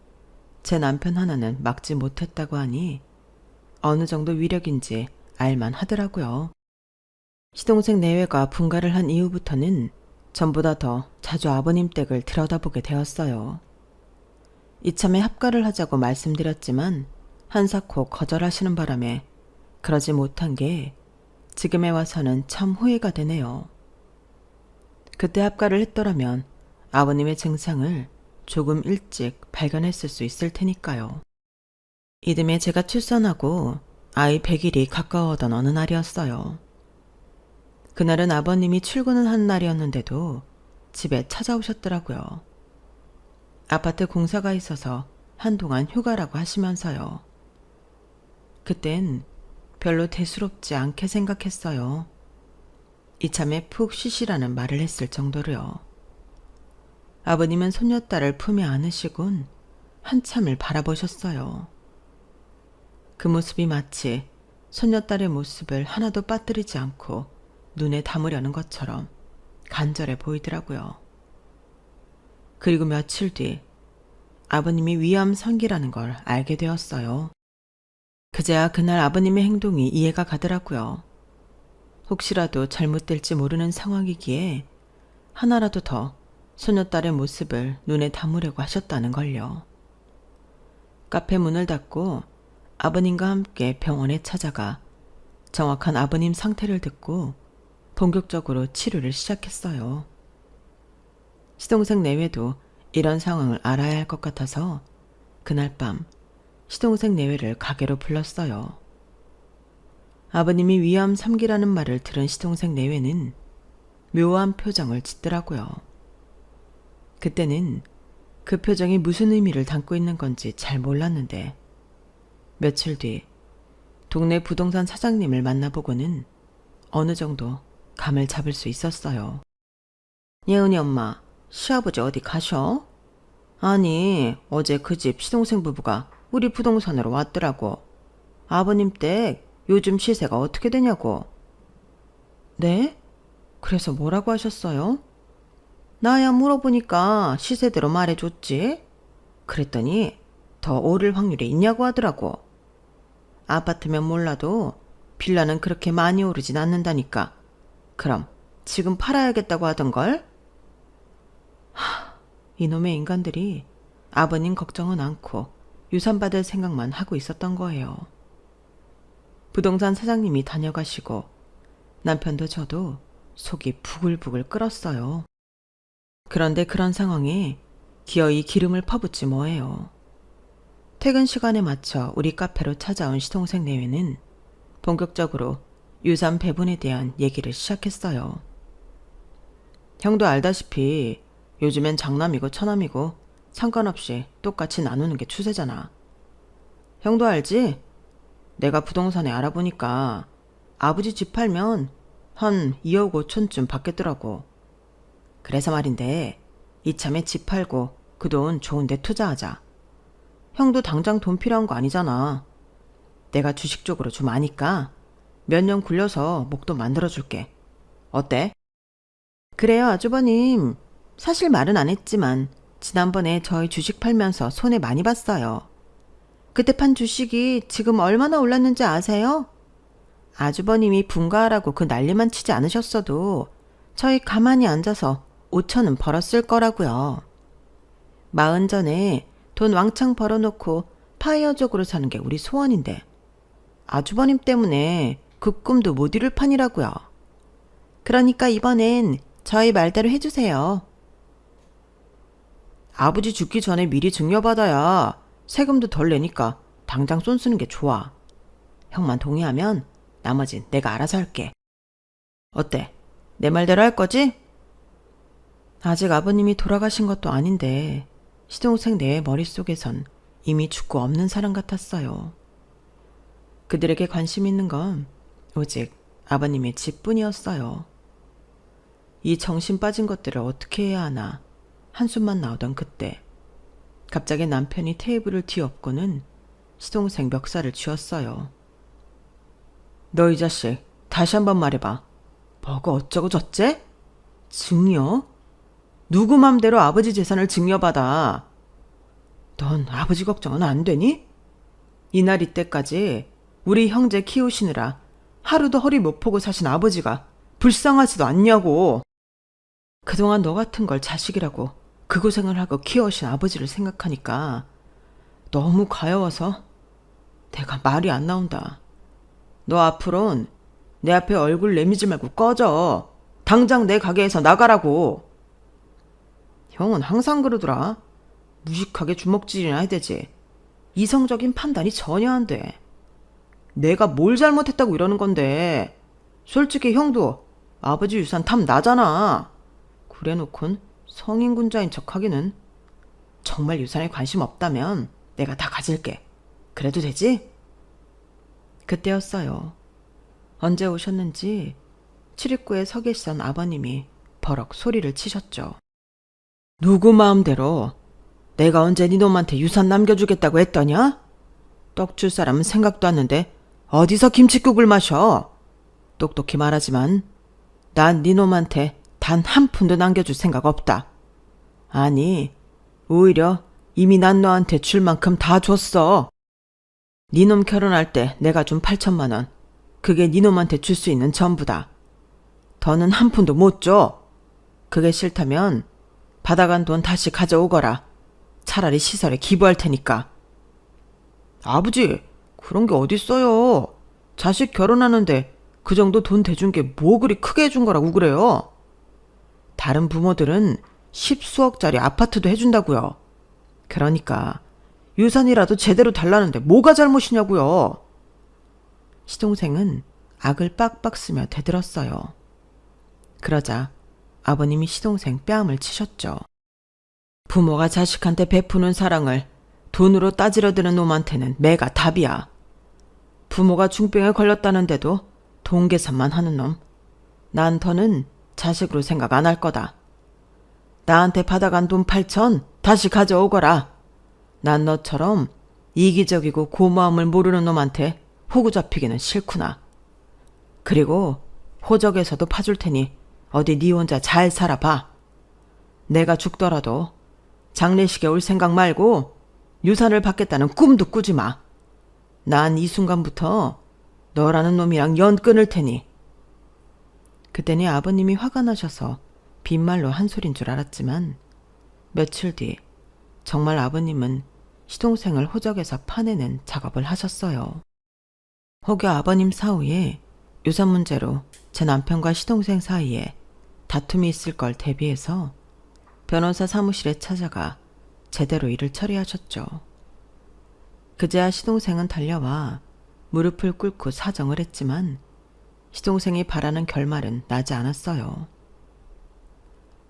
제 남편 하나는 막지 못했다고 하니 어느 정도 위력인지 알만 하더라고요. 시동생 내외가 분가를 한 이후부터는 전보다 더 자주 아버님 댁을 들여다보게 되었어요. 이참에 합가를 하자고 말씀드렸지만 한사코 거절하시는 바람에 그러지 못한 게 지금에 와서는 참 후회가 되네요. 그때 합가를 했더라면 아버님의 증상을 조금 일찍 발견했을 수 있을 테니까요. 이듬해 제가 출산하고 아이 100일이 가까워오던 어느 날이었어요. 그날은 아버님이 출근을 한 날이었는데도 집에 찾아오셨더라고요. 아파트 공사가 있어서 한동안 휴가라고 하시면서요. 그땐 별로 대수롭지 않게 생각했어요. 이참에 푹 쉬시라는 말을 했을 정도로요. 아버님은 손녀딸을 품에 안으시곤 한참을 바라보셨어요. 그 모습이 마치 손녀딸의 모습을 하나도 빠뜨리지 않고 눈에 담으려는 것처럼 간절해 보이더라고요. 그리고 며칠 뒤 아버님이 위암성기라는 걸 알게 되었어요. 그제야 그날 아버님의 행동이 이해가 가더라고요. 혹시라도 잘못될지 모르는 상황이기에 하나라도 더 손녀딸의 모습을 눈에 담으려고 하셨다는 걸요. 카페 문을 닫고 아버님과 함께 병원에 찾아가 정확한 아버님 상태를 듣고 본격적으로 치료를 시작했어요. 시동생 내외도 이런 상황을 알아야 할 것 같아서 그날 밤 시동생 내외를 가게로 불렀어요. 아버님이 위암 3기라는 말을 들은 시동생 내외는 묘한 표정을 짓더라고요. 그때는 그 표정이 무슨 의미를 담고 있는 건지 잘 몰랐는데 며칠 뒤 동네 부동산 사장님을 만나보고는 어느 정도 감을 잡을 수 있었어요. 예은이 엄마, 시아버지 어디 가셔? 아니, 어제 그 집 시동생 부부가 우리 부동산으로 왔더라고. 아버님 댁 요즘 시세가 어떻게 되냐고. 네? 그래서 뭐라고 하셨어요? 나야 물어보니까 시세대로 말해줬지. 그랬더니 더 오를 확률이 있냐고 하더라고. 아파트면 몰라도 빌라는 그렇게 많이 오르진 않는다니까. 그럼 지금 팔아야겠다고 하던걸? 이놈의 인간들이 아버님 걱정은 않고 유산받을 생각만 하고 있었던 거예요. 부동산 사장님이 다녀가시고 남편도 저도 속이 부글부글 끓었어요. 그런데 그런 상황에 기어이 기름을 퍼붓지 뭐예요. 퇴근 시간에 맞춰 우리 카페로 찾아온 시동생 내외는 본격적으로 유산 배분에 대한 얘기를 시작했어요. 형도 알다시피 요즘엔 장남이고 처남이고 상관없이 똑같이 나누는 게 추세잖아. 형도 알지? 내가 부동산에 알아보니까 아버지 집 팔면 한 2억 5천쯤 받겠더라고. 그래서 말인데 이참에 집 팔고 그 돈 좋은 데 투자하자. 형도 당장 돈 필요한 거 아니잖아. 내가 주식 쪽으로 좀 아니까 몇 년 굴려서 목돈 만들어줄게. 어때? 그래요, 아주버님. 사실 말은 안 했지만 지난번에 저희 주식 팔면서 손해 많이 봤어요. 그때 판 주식이 지금 얼마나 올랐는지 아세요? 아주버님이 분가하라고 그 난리만 치지 않으셨어도 저희 가만히 앉아서 5천은 벌었을 거라고요. 40 전에 돈 왕창 벌어놓고 파이어족으로 사는 게 우리 소원인데 아주버님 때문에 그 꿈도 못 이룰 판이라고요. 그러니까 이번엔 저희 말대로 해주세요. 아버지 죽기 전에 미리 증여받아야 세금도 덜 내니까 당장 쏜 쓰는 게 좋아. 형만 동의하면 나머진 내가 알아서 할게. 어때? 내 말대로 할 거지? 아직 아버님이 돌아가신 것도 아닌데 시동생 내의 머릿속에선 이미 죽고 없는 사람 같았어요. 그들에게 관심 있는 건 오직 아버님의 집뿐이었어요. 이 정신 빠진 것들을 어떻게 해야 하나 한숨만 나오던 그때 갑자기 남편이 테이블을 뒤엎고는 시동생 멱살을 쥐었어요. 너 이 자식 다시 한번 말해봐. 뭐가 어쩌고 저째? 증여? 누구 맘대로 아버지 재산을 증여받아. 넌 아버지 걱정은 안 되니? 이날 이때까지 우리 형제 키우시느라 하루도 허리 못 펴고 사신 아버지가 불쌍하지도 않냐고. 그동안 너 같은 걸 자식이라고 그 고생을 하고 키워오신 아버지를 생각하니까 너무 가여워서 내가 말이 안 나온다. 너 앞으론 내 앞에 얼굴 내미지 말고 꺼져. 당장 내 가게에서 나가라고. 형은 항상 그러더라. 무식하게 주먹질이나 해야 되지. 이성적인 판단이 전혀 안 돼. 내가 뭘 잘못했다고 이러는 건데. 솔직히 형도 아버지 유산 탐 나잖아. 그래놓곤 성인군자인 척하기는. 정말 유산에 관심 없다면 내가 다 가질게. 그래도 되지? 그때였어요. 언제 오셨는지 출입구에 서 계시던 아버님이 버럭 소리를 치셨죠. 누구 마음대로 내가 언제 네 놈한테 유산 남겨주겠다고 했더냐? 떡 줄 사람은 생각도 않는데 어디서 김칫국을 마셔? 똑똑히 말하지만 난 네 놈한테 단 한 푼도 남겨줄 생각 없다. 아니, 오히려 이미 난 너한테 줄 만큼 다 줬어. 네 놈 결혼할 때 내가 준 8천만 원. 그게 네 놈한테 줄 수 있는 전부다. 더는 한 푼도 못 줘. 그게 싫다면 받아간 돈 다시 가져오거라. 차라리 시설에 기부할 테니까. 아버지, 그런 게 어딨어요. 자식 결혼하는데 그 정도 돈 대준 게 뭐 그리 크게 해준 거라고 그래요. 다른 부모들은 10수억짜리 아파트도 해준다고요. 그러니까 유산이라도 제대로 달라는데 뭐가 잘못이냐고요. 시동생은 악을 빡빡 쓰며 대들었어요. 그러자 아버님이 시동생 뺨을 치셨죠. 부모가 자식한테 베푸는 사랑을 돈으로 따지려 드는 놈한테는 매가 답이야. 부모가 중병에 걸렸다는데도 돈 계산만 하는 놈. 난 더는 자식으로 생각 안 할 거다. 나한테 받아간 돈 8천 다시 가져오거라. 난 너처럼 이기적이고 고마움을 모르는 놈한테 호구 잡히기는 싫구나. 그리고 호적에서도 파줄 테니 어디 네 혼자 잘 살아봐. 내가 죽더라도 장례식에 올 생각 말고 유산을 받겠다는 꿈도 꾸지 마. 난 이 순간부터 너라는 놈이랑 연 끊을 테니. 그때니 아버님이 화가 나셔서 빈말로 한 소린 줄 알았지만 며칠 뒤 정말 아버님은 시동생을 호적에서 파내는 작업을 하셨어요. 혹여 아버님 사후에 유산 문제로 제 남편과 시동생 사이에 다툼이 있을 걸 대비해서 변호사 사무실에 찾아가 제대로 일을 처리하셨죠. 그제야 시동생은 달려와 무릎을 꿇고 사정을 했지만 시동생이 바라는 결말은 나지 않았어요.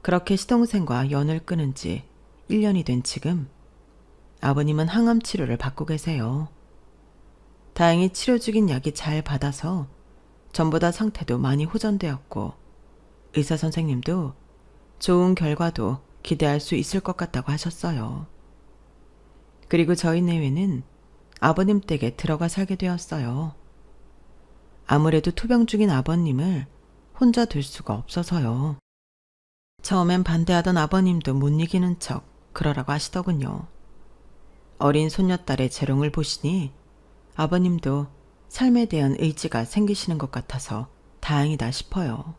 그렇게 시동생과 연을 끊은 지 1년이 된 지금 아버님은 항암 치료를 받고 계세요. 다행히 치료 중인 약이 잘 받아서 전보다 상태도 많이 호전되었고 의사 선생님도 좋은 결과도 기대할 수 있을 것 같다고 하셨어요. 그리고 저희 내외는 아버님 댁에 들어가 살게 되었어요. 아무래도 투병 중인 아버님을 혼자 둘 수가 없어서요. 처음엔 반대하던 아버님도 못 이기는 척 그러라고 하시더군요. 어린 손녀딸의 재롱을 보시니 아버님도 삶에 대한 의지가 생기시는 것 같아서 다행이다 싶어요.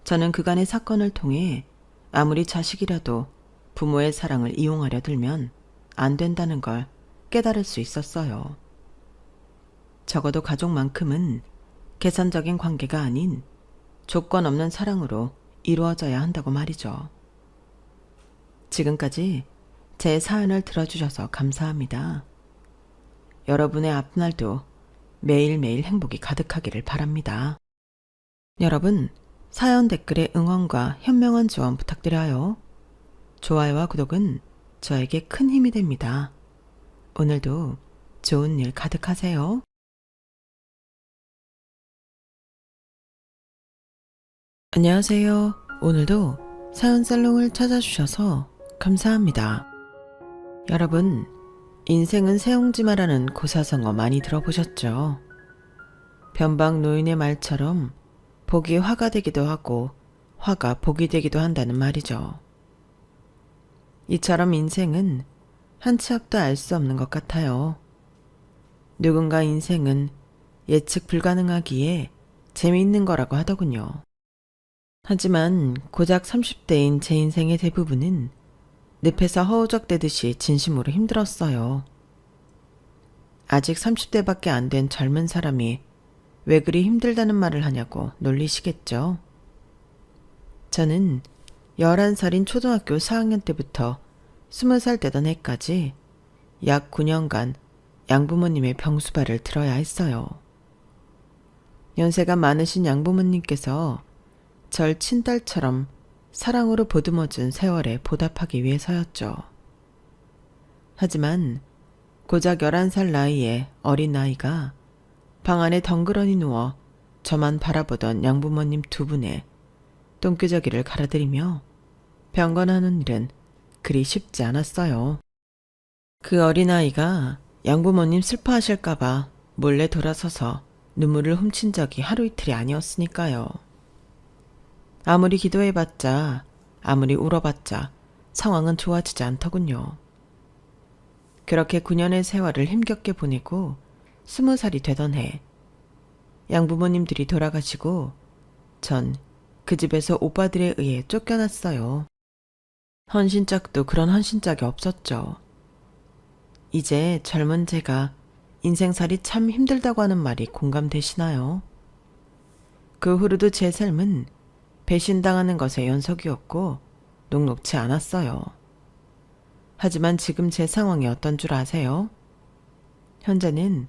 저는 그간의 사건을 통해 아무리 자식이라도 부모의 사랑을 이용하려 들면 안 된다는 걸 깨달을 수 있었어요. 적어도 가족만큼은 계산적인 관계가 아닌 조건 없는 사랑으로 이루어져야 한다고 말이죠. 지금까지 제 사연을 들어주셔서 감사합니다. 여러분의 앞날도 매일매일 행복이 가득하기를 바랍니다. 여러분, 사연 댓글에 응원과 현명한 지원 부탁드려요. 좋아요와 구독은 저에게 큰 힘이 됩니다. 오늘도 좋은 일 가득하세요. 안녕하세요. 오늘도 사연살롱을 찾아주셔서 감사합니다. 여러분, 인생은 세옹지마라는 고사성어 많이 들어보셨죠? 변방 노인의 말처럼 복이 화가 되기도 하고 화가 복이 되기도 한다는 말이죠. 이처럼 인생은 한 치 앞도 알 수 없는 것 같아요. 누군가 인생은 예측 불가능하기에 재미있는 거라고 하더군요. 하지만 고작 30대인 제 인생의 대부분은 늪에서 허우적대듯이 진심으로 힘들었어요. 아직 30대밖에 안 된 젊은 사람이 왜 그리 힘들다는 말을 하냐고 놀리시겠죠. 저는 11살인 초등학교 4학년 때부터 20살 되던 해까지 약 9년간 양부모님의 병수발을 들어야 했어요. 연세가 많으신 양부모님께서 절 친딸처럼 사랑으로 보듬어준 세월에 보답하기 위해서였죠. 하지만 고작 11살 나이에 어린 아이가 방 안에 덩그러니 누워 저만 바라보던 양부모님 두 분의 똥교저기를 갈아들이며 병건하는 일은 그리 쉽지 않았어요. 그 어린아이가 양부모님 슬퍼하실까봐 몰래 돌아서서 눈물을 훔친 적이 하루 이틀이 아니었으니까요. 아무리 기도해봤자, 아무리 울어봤자 상황은 좋아지지 않더군요. 그렇게 9년의 세월을 힘겹게 보내고 20살이 되던 해, 양부모님들이 돌아가시고 전 그 집에서 오빠들에 의해 쫓겨났어요. 헌신짝도 그런 헌신짝이 없었죠. 이제 젊은 제가 인생살이 참 힘들다고 하는 말이 공감되시나요? 그 후로도 제 삶은 배신당하는 것의 연속이었고 녹록치 않았어요. 하지만 지금 제 상황이 어떤 줄 아세요? 현재는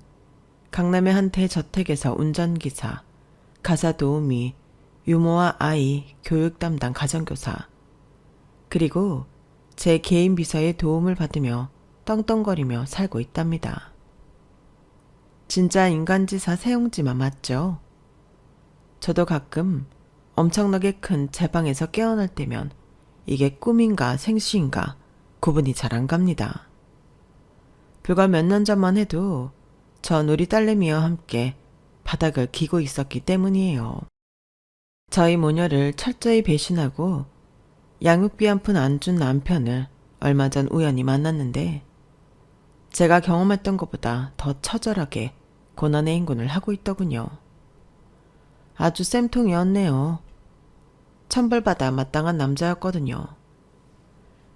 강남의 한 대저택에서 운전기사, 가사 도우미, 유모와 아이, 교육 담당 가정교사, 그리고 제 개인 비서의 도움을 받으며 떵떵거리며 살고 있답니다. 진짜 인간지사 세옹지마 맞죠? 저도 가끔 엄청나게 큰 제 방에서 깨어날 때면 이게 꿈인가 생시인가 구분이 잘 안 갑니다. 불과 몇 년 전만 해도 전 우리 딸내미와 함께 바닥을 기고 있었기 때문이에요. 저희 모녀를 철저히 배신하고 양육비 한 푼 안 준 남편을 얼마 전 우연히 만났는데 제가 경험했던 것보다 더 처절하게 고난의 행군을 하고 있더군요. 아주 쌤통이었네요. 천벌받아 마땅한 남자였거든요.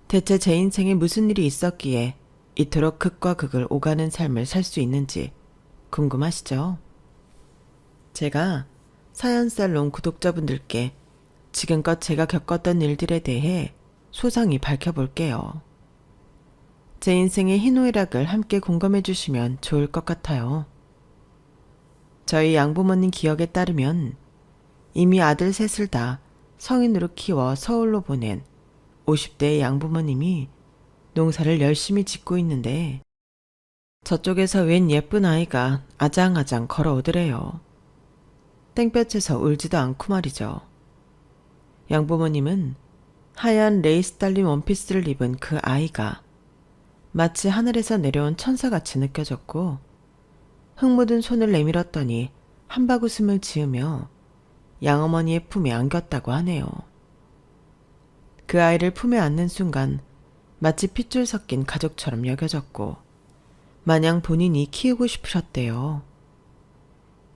대체 제 인생에 무슨 일이 있었기에 이토록 극과 극을 오가는 삶을 살 수 있는지 궁금하시죠? 제가 사연살롱 구독자분들께 지금껏 제가 겪었던 일들에 대해 소상히 밝혀볼게요. 제 인생의 희노애락을 함께 공감해 주시면 좋을 것 같아요. 저희 양부모님 기억에 따르면 이미 아들 셋을 다 성인으로 키워 서울로 보낸 50대의 양부모님이 농사를 열심히 짓고 있는데 저쪽에서 웬 예쁜 아이가 아장아장 걸어오더래요. 땡볕에서 울지도 않고 말이죠. 양부모님은 하얀 레이스 달린 원피스를 입은 그 아이가 마치 하늘에서 내려온 천사같이 느껴졌고 흙 묻은 손을 내밀었더니 한바구음을 지으며 양어머니의 품에 안겼다고 하네요. 그 아이를 품에 안는 순간 마치 핏줄 섞인 가족처럼 여겨졌고 마냥 본인이 키우고 싶으셨대요.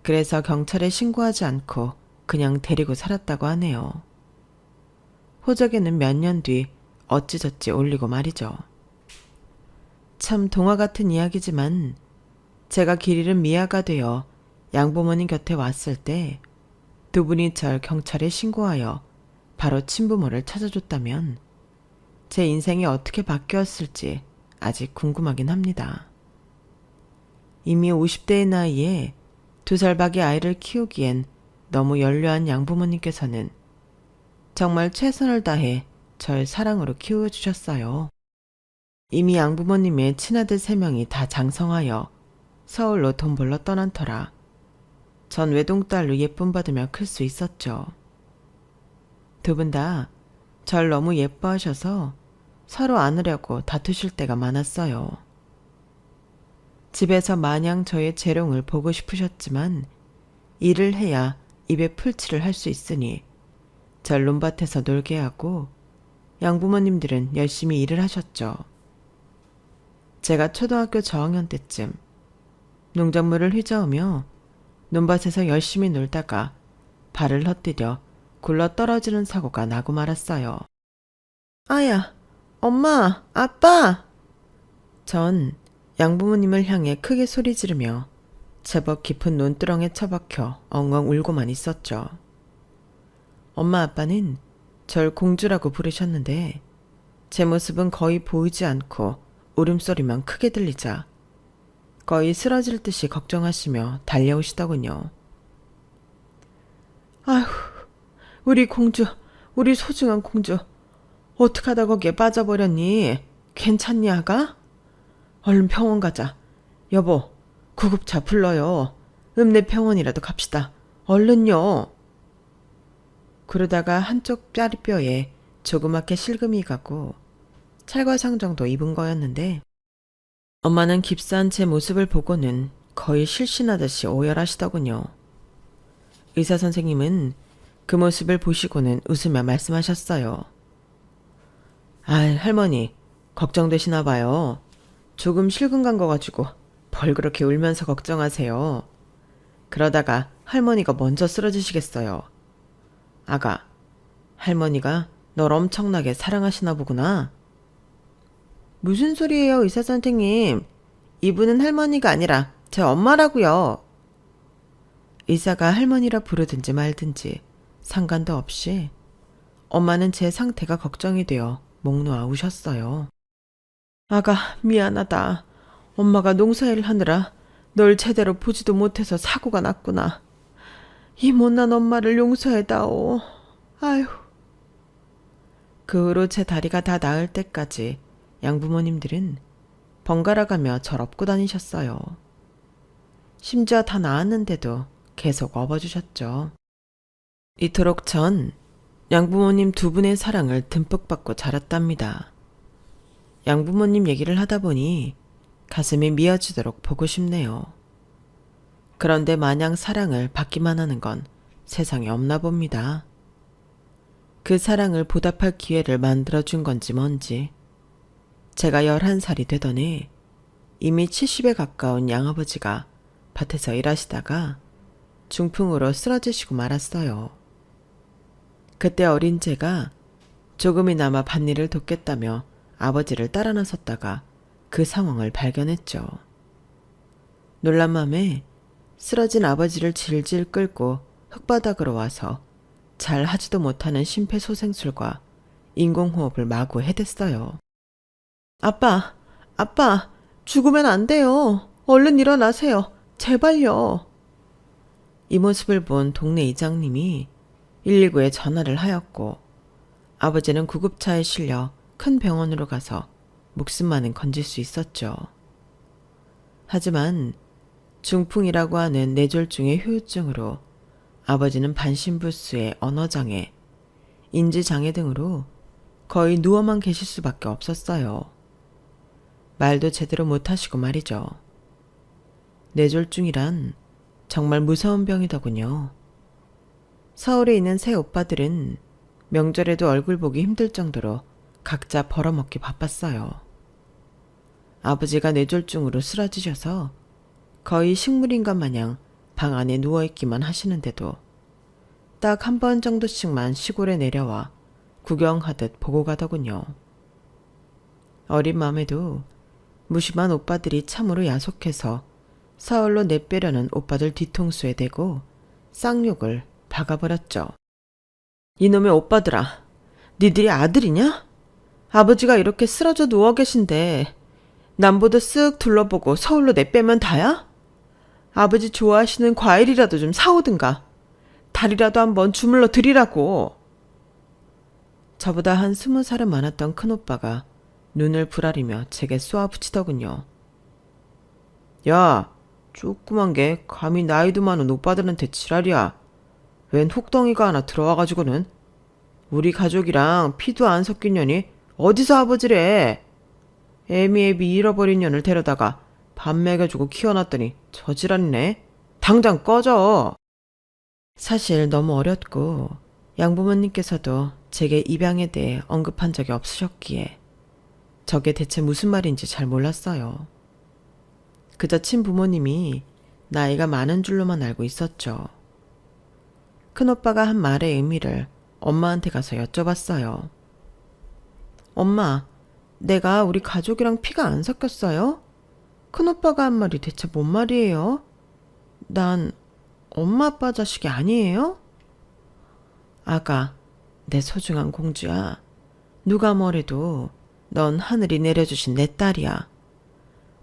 그래서 경찰에 신고하지 않고 그냥 데리고 살았다고 하네요. 호적에는 몇 년 뒤 어찌저찌 올리고 말이죠. 참 동화 같은 이야기지만 제가 길 잃은 미아가 되어 양부모님 곁에 왔을 때 두 분이 절 경찰에 신고하여 바로 친부모를 찾아줬다면 제 인생이 어떻게 바뀌었을지 아직 궁금하긴 합니다. 이미 50대의 나이에 2살 밖의 아이를 키우기엔 너무 연료한 양부모님께서는 정말 최선을 다해 절 사랑으로 키워주셨어요. 이미 양부모님의 친아들 3명이 다 장성하여 서울로 돈 벌러 떠난 터라 전 외동딸로 예쁨 받으며 클 수 있었죠. 두 분 다 절 너무 예뻐하셔서 서로 안으려고 다투실 때가 많았어요. 집에서 마냥 저의 재롱을 보고 싶으셨지만 일을 해야 입에 풀칠을 할 수 있으니 절 논밭에서 놀게 하고 양부모님들은 열심히 일을 하셨죠. 제가 초등학교 저학년 때쯤 농작물을 휘저으며 논밭에서 열심히 놀다가 발을 헛디뎌 굴러 떨어지는 사고가 나고 말았어요. 아야, 엄마, 아빠! 전 양부모님을 향해 크게 소리 지르며 제법 깊은 논두렁에 처박혀 엉엉 울고만 있었죠. 엄마 아빠는 절 공주라고 부르셨는데 제 모습은 거의 보이지 않고 울음소리만 크게 들리자 거의 쓰러질 듯이 걱정하시며 달려오시더군요. 아휴, 우리 공주, 우리 소중한 공주. 어떡하다 거기에 빠져버렸니? 괜찮니 아가? 얼른 병원 가자. 여보, 구급차 불러요. 읍내병원이라도 갑시다. 얼른요. 그러다가 한쪽 다리뼈에 조그맣게 실금이 가고 찰과상 정도 입은 거였는데 엄마는 깁스한 제 모습을 보고는 거의 실신하듯이 오열하시더군요. 의사 선생님은 그 모습을 보시고는 웃으며 말씀하셨어요. 할머니, 걱정되시나 봐요. 조금 실금 간 거 가지고 뭘 그렇게 울면서 걱정하세요. 그러다가 할머니가 먼저 쓰러지시겠어요. 아가, 할머니가 널 엄청나게 사랑하시나 보구나. 무슨 소리예요, 의사 선생님? 이분은 할머니가 아니라 제 엄마라고요. 의사가 할머니라 부르든지 말든지 상관도 없이 엄마는 제 상태가 걱정이 되어 목 놓아 우셨어요. 아가, 미안하다. 엄마가 농사일을 하느라 널 제대로 보지도 못해서 사고가 났구나. 이 못난 엄마를 용서해다오. 아휴. 그 후로 제 다리가 다 나을 때까지 양부모님들은 번갈아가며 절 업고 다니셨어요. 심지어 다 나았는데도 계속 업어주셨죠. 이토록 전 양부모님 두 분의 사랑을 듬뿍 받고 자랐답니다. 양부모님 얘기를 하다 보니 가슴이 미어지도록 보고 싶네요. 그런데 마냥 사랑을 받기만 하는 건 세상에 없나 봅니다. 그 사랑을 보답할 기회를 만들어준 건지 뭔지 제가 11살이 되던 해 이미 70에 가까운 양아버지가 밭에서 일하시다가 중풍으로 쓰러지시고 말았어요. 그때 어린 제가 조금이나마 밭일을 돕겠다며 아버지를 따라 나섰다가 그 상황을 발견했죠. 놀란 맘에 쓰러진 아버지를 질질 끌고 흙바닥으로 와서 잘 하지도 못하는 심폐소생술과 인공호흡을 마구 해댔어요. 아빠, 죽으면 안 돼요. 얼른 일어나세요. 제발요. 이 모습을 본 동네 이장님이 119에 전화를 하였고 아버지는 구급차에 실려 큰 병원으로 가서 목숨만은 건질 수 있었죠. 하지만 중풍이라고 하는 뇌졸중의 후유증으로 아버지는 반신불수의 언어장애, 인지장애 등으로 거의 누워만 계실 수밖에 없었어요. 말도 제대로 못하시고 말이죠. 뇌졸중이란 정말 무서운 병이더군요. 서울에 있는 새 오빠들은 명절에도 얼굴 보기 힘들 정도로 각자 벌어먹기 바빴어요. 아버지가 뇌졸중으로 쓰러지셔서 거의 식물인간 마냥 방 안에 누워있기만 하시는데도 딱 한 번 정도씩만 시골에 내려와 구경하듯 보고 가더군요. 어린 마음에도 무심한 오빠들이 참으로 야속해서 서울로 내빼려는 오빠들 뒤통수에 대고 쌍욕을 박아버렸죠. 이놈의 오빠들아, 니들이 아들이냐? 아버지가 이렇게 쓰러져 누워 계신데 남보다 쓱 둘러보고 서울로 내빼면 다야? 아버지 좋아하시는 과일이라도 좀 사오든가 달이라도 한번 주물러 드리라고. 저보다 한 20살은 많았던 큰오빠가 눈을 부라리며 제게 쏘아붙이더군요. 야, 조그만 게 감히 나이도 많은 오빠들한테 지랄이야. 웬 혹덩이가 하나 들어와가지고는. 우리 가족이랑 피도 안 섞인 년이 어디서 아버지래. 애미애비 잃어버린 년을 데려다가 밥 먹여주고 키워놨더니 저지랄이네. 당장 꺼져. 사실 너무 어렸고 양부모님께서도 제게 입양에 대해 언급한 적이 없으셨기에 저게 대체 무슨 말인지 잘 몰랐어요. 그저 친부모님이 나이가 많은 줄로만 알고 있었죠. 큰오빠가 한 말의 의미를 엄마한테 가서 여쭤봤어요. 엄마, 내가 우리 가족이랑 피가 안 섞였어요? 큰오빠가 한 말이 대체 뭔 말이에요? 난 엄마 아빠 자식이 아니에요? 아가, 내 소중한 공주야. 누가 뭐래도 넌 하늘이 내려주신 내 딸이야.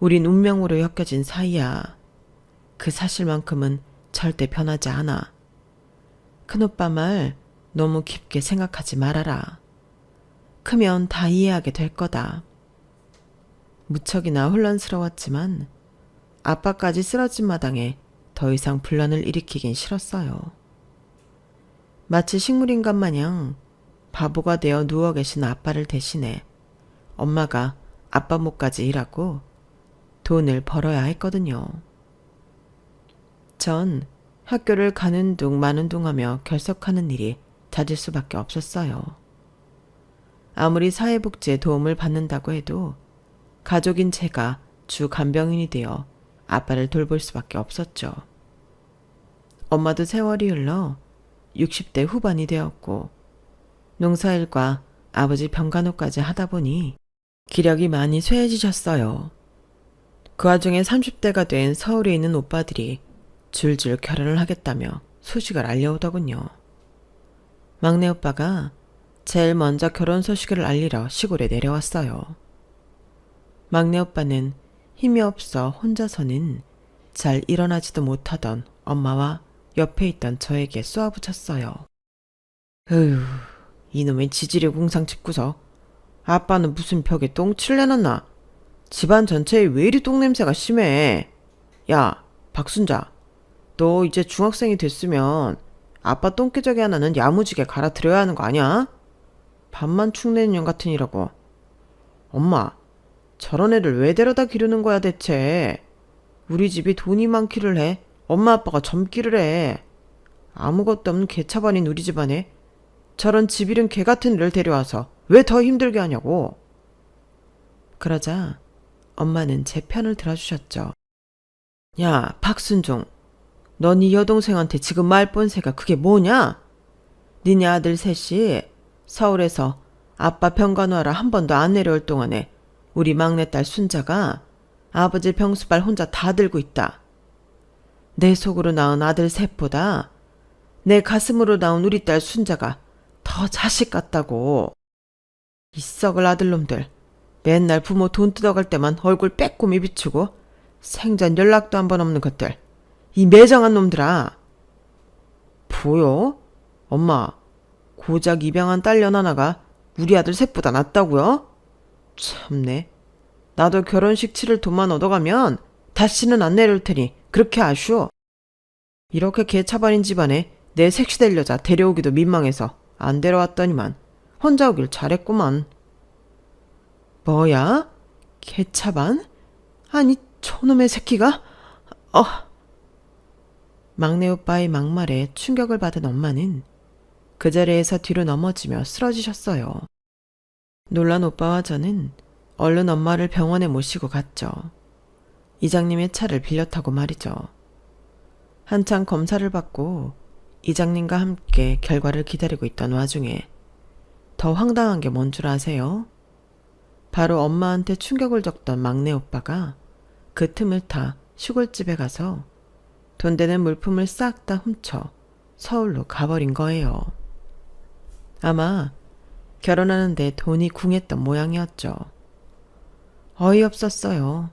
우린 운명으로 엮여진 사이야. 그 사실만큼은 절대 변하지 않아. 큰오빠 말 너무 깊게 생각하지 말아라. 크면 다 이해하게 될 거다. 무척이나 혼란스러웠지만 아빠까지 쓰러진 마당에 더 이상 분란을 일으키긴 싫었어요. 마치 식물인간 마냥 바보가 되어 누워 계신 아빠를 대신해 엄마가 아빠 목까지 일하고 돈을 벌어야 했거든요. 전 학교를 가는 둥 마는 둥 하며 결석하는 일이 잦을 수밖에 없었어요. 아무리 사회복지에 도움을 받는다고 해도 가족인 제가 주 간병인이 되어 아빠를 돌볼 수밖에 없었죠. 엄마도 세월이 흘러 60대 후반이 되었고 농사일과 아버지 병간호까지 하다 보니 기력이 많이 쇠해지셨어요. 그 와중에 30대가 된 서울에 있는 오빠들이 줄줄 결혼을 하겠다며 소식을 알려오더군요. 막내 오빠가 제일 먼저 결혼 소식을 알리러 시골에 내려왔어요. 막내 오빠는 힘이 없어 혼자서는 잘 일어나지도 못하던 엄마와 옆에 있던 저에게 쏘아붙였어요. 으휴, 이놈의 지지리 공상 집구석. 아빠는 무슨 벽에 똥칠 내놨나? 집안 전체에 왜 이리 똥냄새가 심해? 야, 박순자. 너 이제 중학생이 됐으면 아빠 똥기저귀 하나는 야무지게 갈아드려야 하는 거 아니야? 밥만 축내는 년 같으니라고. 엄마, 저런 애를 왜 데려다 기르는 거야 대체? 우리 집이 돈이 많기를 해. 엄마 아빠가 젊기를 해. 아무것도 없는 개차반인 우리 집안에 저런 집 잃은 개 같은 애를 데려와서 왜 더 힘들게 하냐고. 그러자 엄마는 제 편을 들어주셨죠. 야, 박순종. 넌 이 여동생한테 지금 말본새가 그게 뭐냐? 니네 아들 셋이 서울에서 아빠 병간호하러 한 번도 안 내려올 동안에 우리 막내딸 순자가 아버지 병수발 혼자 다 들고 있다. 내 속으로 낳은 아들 셋보다 내 가슴으로 낳은 우리 딸 순자가 더 자식 같다고. 이 썩을 아들놈들 맨날 부모 돈 뜯어갈 때만 얼굴 빼꼼히 비추고 생전 연락도 한 번 없는 것들. 이 매정한 놈들아. 뭐요? 엄마, 고작 입양한 딸년 하나가 우리 아들 셋보다 낫다고요? 참네. 나도 결혼식 치를 돈만 얻어가면 다시는 안 내려올 테니 그렇게 아슈. 이렇게 개차반인 집안에 내 색시될 여자 데려오기도 민망해서 안 데려왔더니만 혼자 오길 잘했구만. 뭐야? 개차반? 아니 저놈의 새끼가? 막내 오빠의 막말에 충격을 받은 엄마는 그 자리에서 뒤로 넘어지며 쓰러지셨어요. 놀란 오빠와 저는 얼른 엄마를 병원에 모시고 갔죠. 이장님의 차를 빌려 타고 말이죠. 한창 검사를 받고 이장님과 함께 결과를 기다리고 있던 와중에 더 황당한 게 뭔 줄 아세요? 바로 엄마한테 충격을 줬던 막내 오빠가 그 틈을 타 시골집에 가서 돈 되는 물품을 싹 다 훔쳐 서울로 가버린 거예요. 아마 결혼하는데 돈이 궁했던 모양이었죠. 어이없었어요.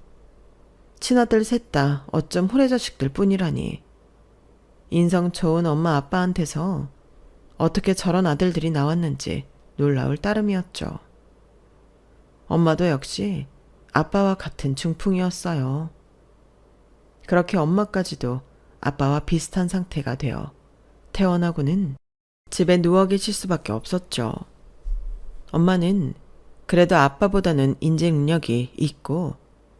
친아들 셋 다 어쩜 후레자식들 뿐이라니. 인성 좋은 엄마 아빠한테서 어떻게 저런 아들들이 나왔는지 놀라울 따름이었죠. 엄마도 역시 아빠와 같은 중풍이었어요. 그렇게 엄마까지도 아빠와 비슷한 상태가 되어 태어나고는 집에 누워 계실 수밖에 없었죠. 엄마는 그래도 아빠보다는 인지 능력이 있고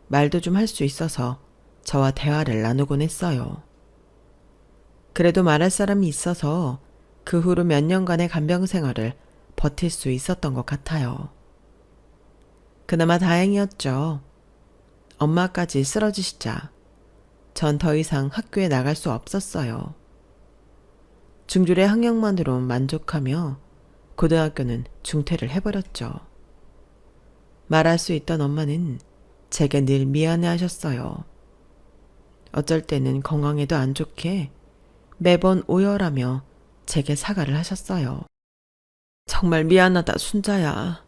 말도 좀 할 수 있어서 저와 대화를 나누곤 했어요. 그래도 말할 사람이 있어서 그 후로 몇 년간의 간병 생활을 버틸 수 있었던 것 같아요. 그나마 다행이었죠. 엄마까지 쓰러지시자 전 더 이상 학교에 나갈 수 없었어요. 중졸의 학력만으로 만족하며 고등학교는 중퇴를 해버렸죠. 말할 수 있던 엄마는 제게 늘 미안해 하셨어요. 어쩔 때는 건강에도 안 좋게 매번 오열하며 제게 사과를 하셨어요. 정말 미안하다, 순자야.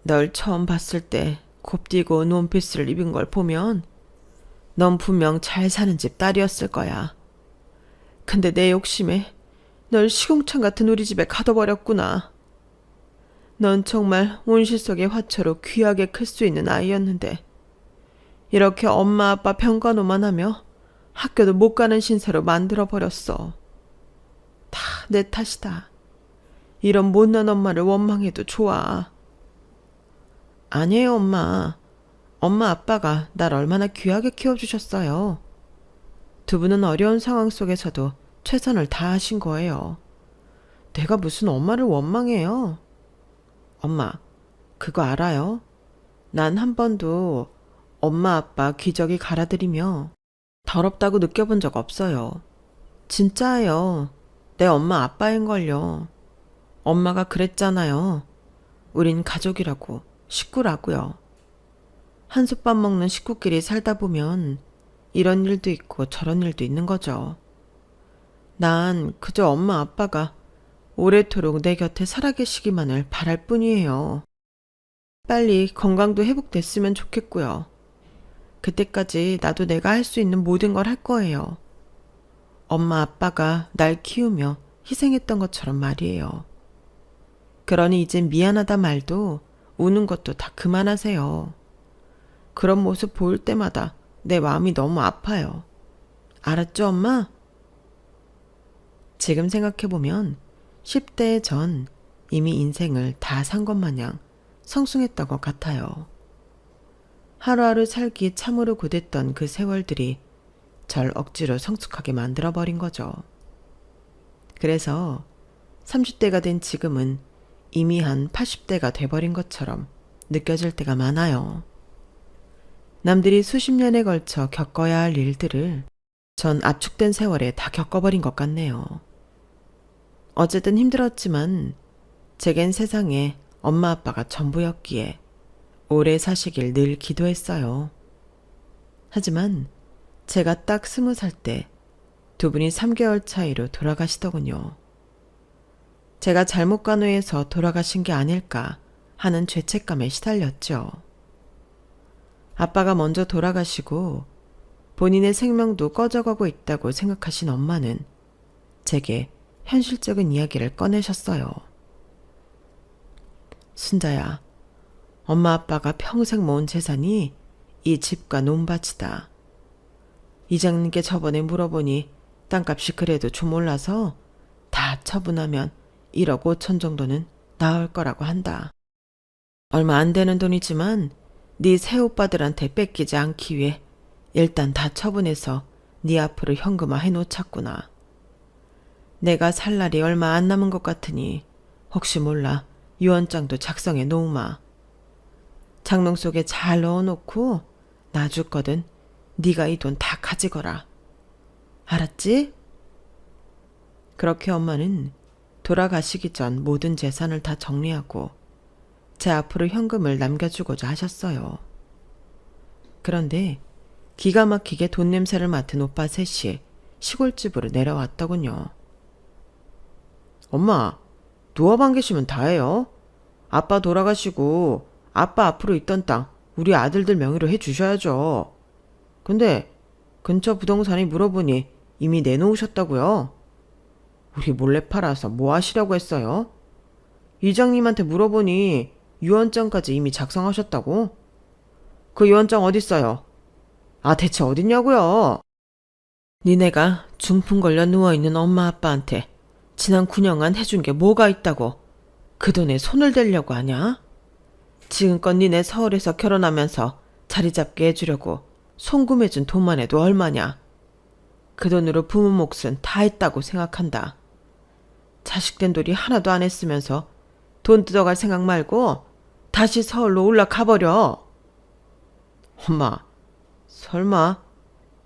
널 처음 봤을 때 곱디고 논피스를 입은 걸 보면 넌 분명 잘 사는 집 딸이었을 거야. 근데 내 욕심에 널 시궁창 같은 우리 집에 가둬버렸구나. 넌 정말 온실 속의 화초로 귀하게 클 수 있는 아이였는데 이렇게 엄마 아빠 평가노만 하며 학교도 못 가는 신세로 만들어버렸어. 다 내 탓이다. 이런 못난 엄마를 원망해도 좋아. 아니에요, 엄마. 엄마 아빠가 날 얼마나 귀하게 키워주셨어요. 두 분은 어려운 상황 속에서도 최선을 다하신 거예요. 내가 무슨 엄마를 원망해요. 엄마, 그거 알아요? 난 한 번도 엄마 아빠 기저귀 갈아들이며 더럽다고 느껴본 적 없어요. 진짜예요. 내 엄마 아빠인걸요. 엄마가 그랬잖아요. 우린 가족이라고, 식구라고요. 한솥밥 먹는 식구끼리 살다 보면 이런 일도 있고 저런 일도 있는 거죠. 난 그저 엄마 아빠가 오래도록 내 곁에 살아계시기만을 바랄 뿐이에요. 빨리 건강도 회복됐으면 좋겠고요. 그때까지 나도 내가 할 수 있는 모든 걸 할 거예요. 엄마 아빠가 날 키우며 희생했던 것처럼 말이에요. 그러니 이젠 미안하다 말도 우는 것도 다 그만하세요. 그런 모습 보일 때마다 내 마음이 너무 아파요. 알았죠, 엄마? 지금 생각해보면 10대 전 이미 인생을 다 산 것 마냥 성숙했던 것 같아요. 하루하루 살기 참으로 고됐던 그 세월들이 절 억지로 성숙하게 만들어버린 거죠. 그래서 30대가 된 지금은 이미 한 80대가 돼버린 것처럼 느껴질 때가 많아요. 남들이 수십 년에 걸쳐 겪어야 할 일들을 전 압축된 세월에 다 겪어버린 것 같네요. 어쨌든 힘들었지만 제겐 세상에 엄마 아빠가 전부였기에 오래 사시길 늘 기도했어요. 하지만 제가 딱 20살 때 두 분이 3개월 차이로 돌아가시더군요. 제가 잘못 간호해서 돌아가신 게 아닐까 하는 죄책감에 시달렸죠. 아빠가 먼저 돌아가시고 본인의 생명도 꺼져가고 있다고 생각하신 엄마는 제게 현실적인 이야기를 꺼내셨어요. 순자야, 엄마 아빠가 평생 모은 재산이 이 집과 논밭이다. 이장님께 저번에 물어보니 땅값이 그래도 좀 올라서 다 처분하면 1억 5천 정도는 나올 거라고 한다. 얼마 안 되는 돈이지만 네 새오빠들한테 뺏기지 않기 위해 일단 다 처분해서 네 앞으로 현금화 해놓자꾸나. 내가 살 날이 얼마 안 남은 것 같으니 혹시 몰라 유언장도 작성해 놓으마. 장롱 속에 잘 넣어놓고 나 죽거든 네가 이 돈 다 가지거라. 알았지? 그렇게 엄마는 돌아가시기 전 모든 재산을 다 정리하고 제 앞으로 현금을 남겨주고자 하셨어요. 그런데 기가 막히게 돈 냄새를 맡은 오빠 셋이 시골집으로 내려왔더군요. 엄마, 누워만 계시면 다예요. 아빠 돌아가시고 아빠 앞으로 있던 땅 우리 아들들 명의로 해주셔야죠. 근데 근처 부동산이 물어보니 이미 내놓으셨다고요? 우리 몰래 팔아서 뭐 하시려고 했어요? 이장님한테 물어보니 유언장까지 이미 작성하셨다고? 그 유언장 어딨어요? 아, 대체 어딨냐고요? 니네가 중풍 걸려 누워있는 엄마 아빠한테 지난 9년간 해준 게 뭐가 있다고 그 돈에 손을 대려고 하냐? 지금껏 니네 서울에서 결혼하면서 자리 잡게 해주려고 송금해준 돈만 해도 얼마냐? 그 돈으로 부모 몫은 다 했다고 생각한다. 자식된 돌이 하나도 안 했으면서 돈 뜯어갈 생각 말고 다시 서울로 올라가버려. 엄마, 설마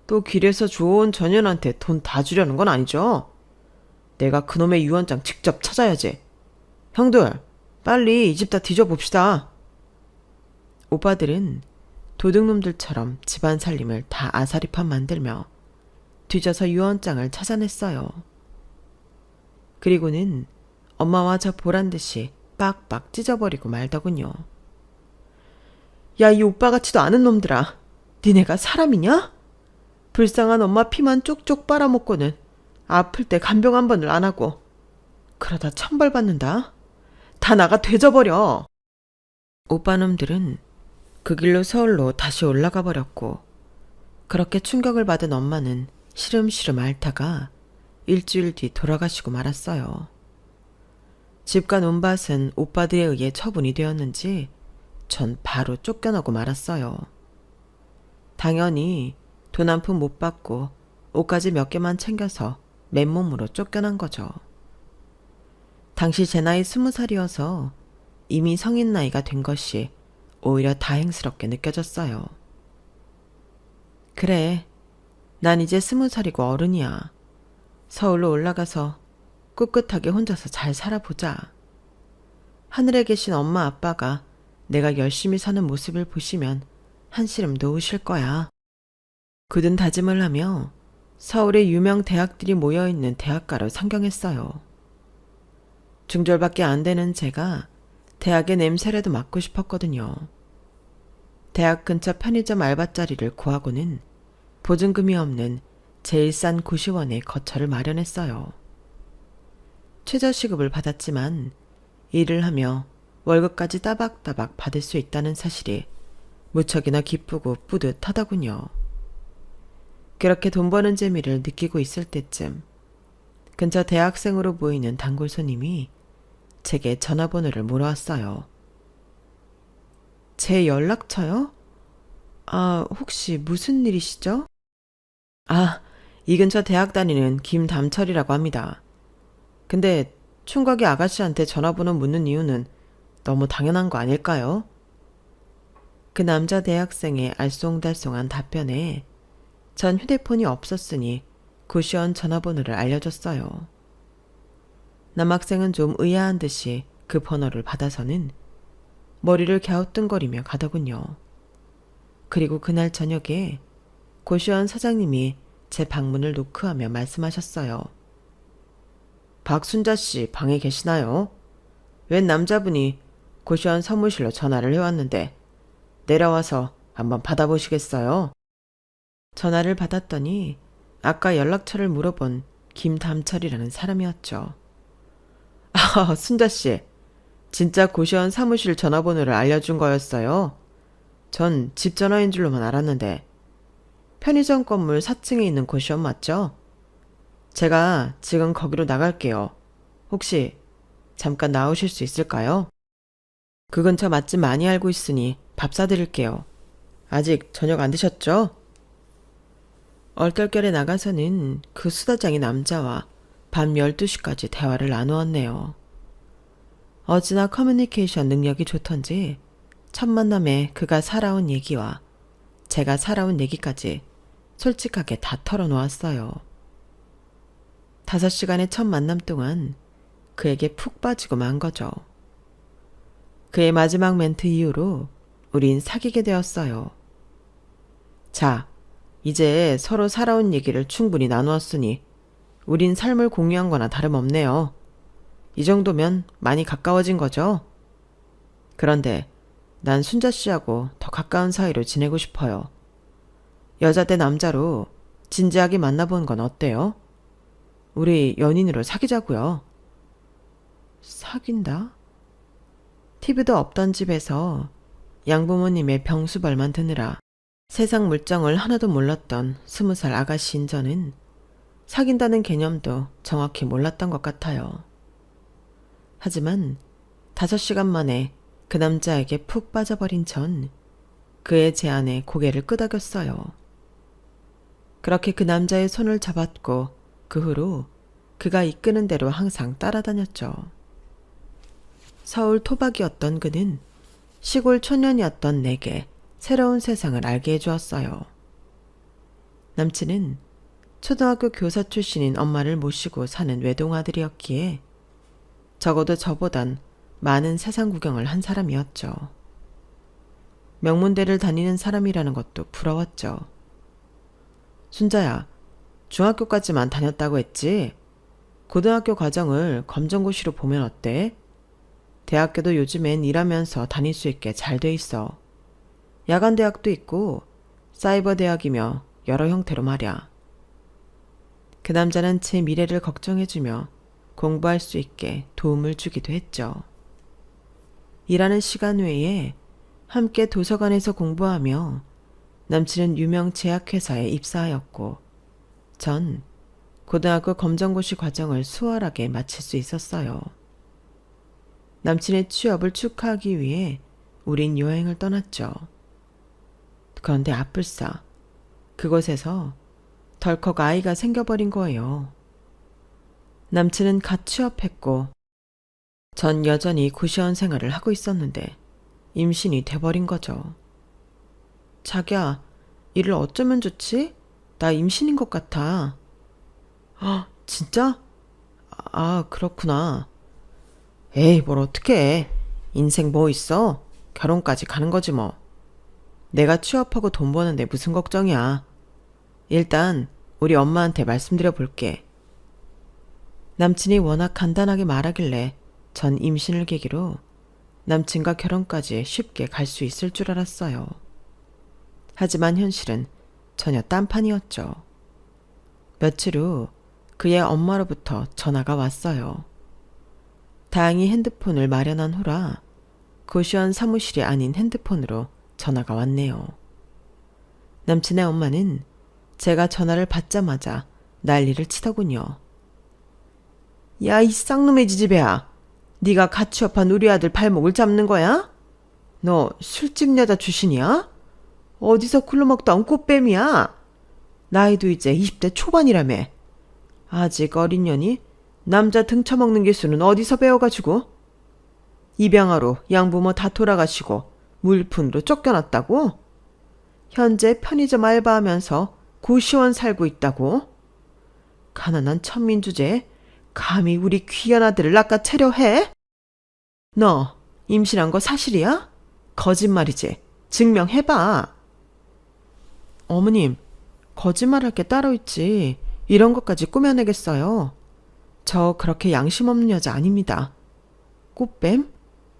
또 길에서 주워온 전현한테 돈 다 주려는 건 아니죠? 내가 그놈의 유언장 직접 찾아야지. 형들, 빨리 이 집 다 뒤져봅시다. 오빠들은 도둑놈들처럼 집안 살림을 다 아사리판 만들며 뒤져서 유언장을 찾아냈어요. 그리고는 엄마와 저 보란듯이 빡빡 찢어버리고 말더군요. 야, 이 오빠같이도 않은 놈들아. 니네가 사람이냐? 불쌍한 엄마 피만 쪽쪽 빨아먹고는 아플 때 간병 한 번을 안 하고 그러다 천벌받는다. 다 나가 되져버려. 오빠놈들은 그 길로 서울로 다시 올라가 버렸고 그렇게 충격을 받은 엄마는 시름시름 앓다가 일주일 뒤 돌아가시고 말았어요. 집과 논밭은 오빠들에 의해 처분이 되었는지 전 바로 쫓겨나고 말았어요. 당연히 돈 한 푼 못 받고 옷까지 몇 개만 챙겨서 맨몸으로 쫓겨난 거죠. 당시 제 나이 20살이어서 이미 성인 나이가 된 것이 오히려 다행스럽게 느껴졌어요. 그래, 난 이제 20살이고 어른이야. 서울로 올라가서 꿋꿋하게 혼자서 잘 살아보자. 하늘에 계신 엄마 아빠가 내가 열심히 사는 모습을 보시면 한시름 놓으실 거야. 굳은 다짐을 하며 서울의 유명 대학들이 모여있는 대학가로 상경했어요. 중졸밖에 안 되는 제가 대학의 냄새라도 맡고 싶었거든요. 대학 근처 편의점 알바자리를 구하고는 보증금이 없는 제일 싼 고시원에 거처를 마련했어요. 최저시급을 받았지만 일을 하며 월급까지 따박따박 받을 수 있다는 사실이 무척이나 기쁘고 뿌듯하더군요. 그렇게 돈 버는 재미를 느끼고 있을 때쯤 근처 대학생으로 보이는 단골 손님이 제게 전화번호를 물어왔어요. 제 연락처요? 아, 혹시 무슨 일이시죠? 아, 이 근처 대학 다니는 김담철이라고 합니다. 근데 총각이 아가씨한테 전화번호 묻는 이유는 너무 당연한 거 아닐까요? 그 남자 대학생의 알쏭달쏭한 답변에 전 휴대폰이 없었으니 고시원 전화번호를 알려줬어요. 남학생은 좀 의아한 듯이 그 번호를 받아서는 머리를 갸우뚱거리며 가더군요. 그리고 그날 저녁에 고시원 사장님이 제 방문을 노크하며 말씀하셨어요. 박순자 씨 방에 계시나요? 웬 남자분이 고시원 사무실로 전화를 해왔는데 내려와서 한번 받아보시겠어요? 전화를 받았더니 아까 연락처를 물어본 김담철이라는 사람이었죠. 아, 순자 씨. 진짜 고시원 사무실 전화번호를 알려준 거였어요. 전 집 전화인 줄로만 알았는데. 편의점 건물 4층에 있는 고시원 맞죠? 제가 지금 거기로 나갈게요. 혹시 잠깐 나오실 수 있을까요? 그 근처 맛집 많이 알고 있으니 밥 사드릴게요. 아직 저녁 안 드셨죠? 얼떨결에 나가서는 그 수다장이 남자와 밤 12시까지 대화를 나누었네요. 어찌나 커뮤니케이션 능력이 좋던지 첫 만남에 그가 살아온 얘기와 제가 살아온 얘기까지 솔직하게 다 털어놓았어요. 5시간의 첫 만남 동안 그에게 푹 빠지고 만 거죠. 그의 마지막 멘트 이후로 우린 사귀게 되었어요. 자, 이제 서로 살아온 얘기를 충분히 나누었으니 우린 삶을 공유한 거나 다름없네요. 이 정도면 많이 가까워진 거죠? 그런데 난 순자 씨하고 더 가까운 사이로 지내고 싶어요. 여자 대 남자로 진지하게 만나본 건 어때요? 우리 연인으로 사귀자고요. 사귄다? TV도 없던 집에서 양부모님의 병수발만 드느라 세상 물정을 하나도 몰랐던 20살 아가씨인 저는 사귄다는 개념도 정확히 몰랐던 것 같아요. 하지만 5시간 만에 그 남자에게 푹 빠져버린 전 그의 제안에 고개를 끄덕였어요. 그렇게 그 남자의 손을 잡았고 그 후로 그가 이끄는 대로 항상 따라다녔죠. 서울 토박이었던 그는 시골 초년이었던 내게 새로운 세상을 알게 해주었어요. 남친은 초등학교 교사 출신인 엄마를 모시고 사는 외동아들이었기에 적어도 저보단 많은 세상 구경을 한 사람이었죠. 명문대를 다니는 사람이라는 것도 부러웠죠. 순자야, 중학교까지만 다녔다고 했지? 고등학교 과정을 검정고시로 보면 어때? 대학교도 요즘엔 일하면서 다닐 수 있게 잘 돼 있어. 야간 대학도 있고 사이버 대학이며 여러 형태로 말이야. 그 남자는 제 미래를 걱정해주며 공부할 수 있게 도움을 주기도 했죠. 일하는 시간 외에 함께 도서관에서 공부하며 남친은 유명 제약회사에 입사하였고 전 고등학교 검정고시 과정을 수월하게 마칠 수 있었어요. 남친의 취업을 축하하기 위해 우린 여행을 떠났죠. 그런데 아뿔싸 그곳에서 덜컥 아이가 생겨버린 거예요. 남친은 갓 취업했고 전 여전히 고시원 생활을 하고 있었는데 임신이 돼버린 거죠. 자기야, 일을 어쩌면 좋지? 나 임신인 것 같아. 진짜? 그렇구나. 에이, 뭘 어떡해. 인생 뭐 있어? 결혼까지 가는 거지 뭐. 내가 취업하고 돈 버는데 무슨 걱정이야. 일단 우리 엄마한테 말씀드려 볼게. 남친이 워낙 간단하게 말하길래 전 임신을 계기로 남친과 결혼까지 쉽게 갈 수 있을 줄 알았어요. 하지만 현실은 전혀 딴판이었죠. 며칠 후 그의 엄마로부터 전화가 왔어요. 다행히 핸드폰을 마련한 후라 고시원 사무실이 아닌 핸드폰으로 전화가 왔네요. 남친의 엄마는 제가 전화를 받자마자 난리를 치더군요. 야, 이 쌍놈의 지지배야. 네가 갓 취업한 우리 아들 발목을 잡는 거야? 너 술집 여자 출신이야? 어디서 굴러먹던 꽃뱀이야? 나이도 이제 20대 초반이라며. 아직 어린 년이 남자 등쳐먹는 기술은 어디서 배워가지고? 입양아로 양부모 다 돌아가시고 물푼으로 쫓겨났다고? 현재 편의점 알바하면서 고시원 살고 있다고? 가난한 천민 주제에 감히 우리 귀한 아들을 낚아채려 해? 너 임신한 거 사실이야? 거짓말이지. 증명해봐. 어머님, 거짓말할 게 따로 있지. 이런 것까지 꾸며내겠어요. 저 그렇게 양심 없는 여자 아닙니다. 꽃뱀?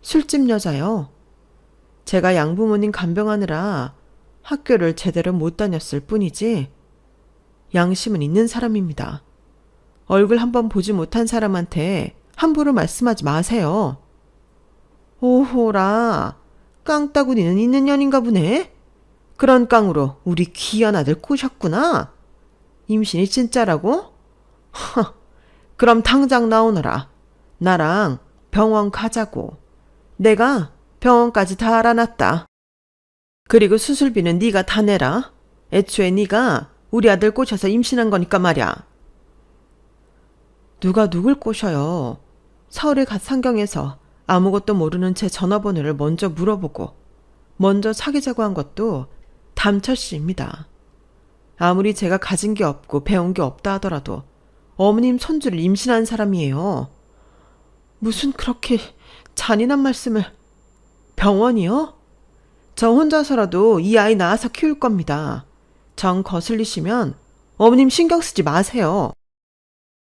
술집 여자요. 제가 양부모님 간병하느라 학교를 제대로 못 다녔을 뿐이지 양심은 있는 사람입니다. 얼굴 한번 보지 못한 사람한테 함부로 말씀하지 마세요. 오호라, 깡따구니는 있는 년인가 보네. 그런 깡으로 우리 귀한 아들 꼬셨구나. 임신이 진짜라고? 그럼 당장 나오너라. 나랑 병원 가자고. 내가 병원까지 다 알아놨다. 그리고 수술비는 네가 다 내라. 애초에 네가 우리 아들 꼬셔서 임신한 거니까 말이야. 누가 누굴 꼬셔요. 서울에 갓 상경해서 아무것도 모르는 제 전화번호를 먼저 물어보고 먼저 사귀자고 한 것도 담철 씨입니다. 아무리 제가 가진 게 없고 배운 게 없다 하더라도 어머님 손주를 임신한 사람이에요. 무슨 그렇게 잔인한 말씀을. 병원이요? 저 혼자서라도 이 아이 낳아서 키울 겁니다. 정 거슬리시면 어머님 신경 쓰지 마세요.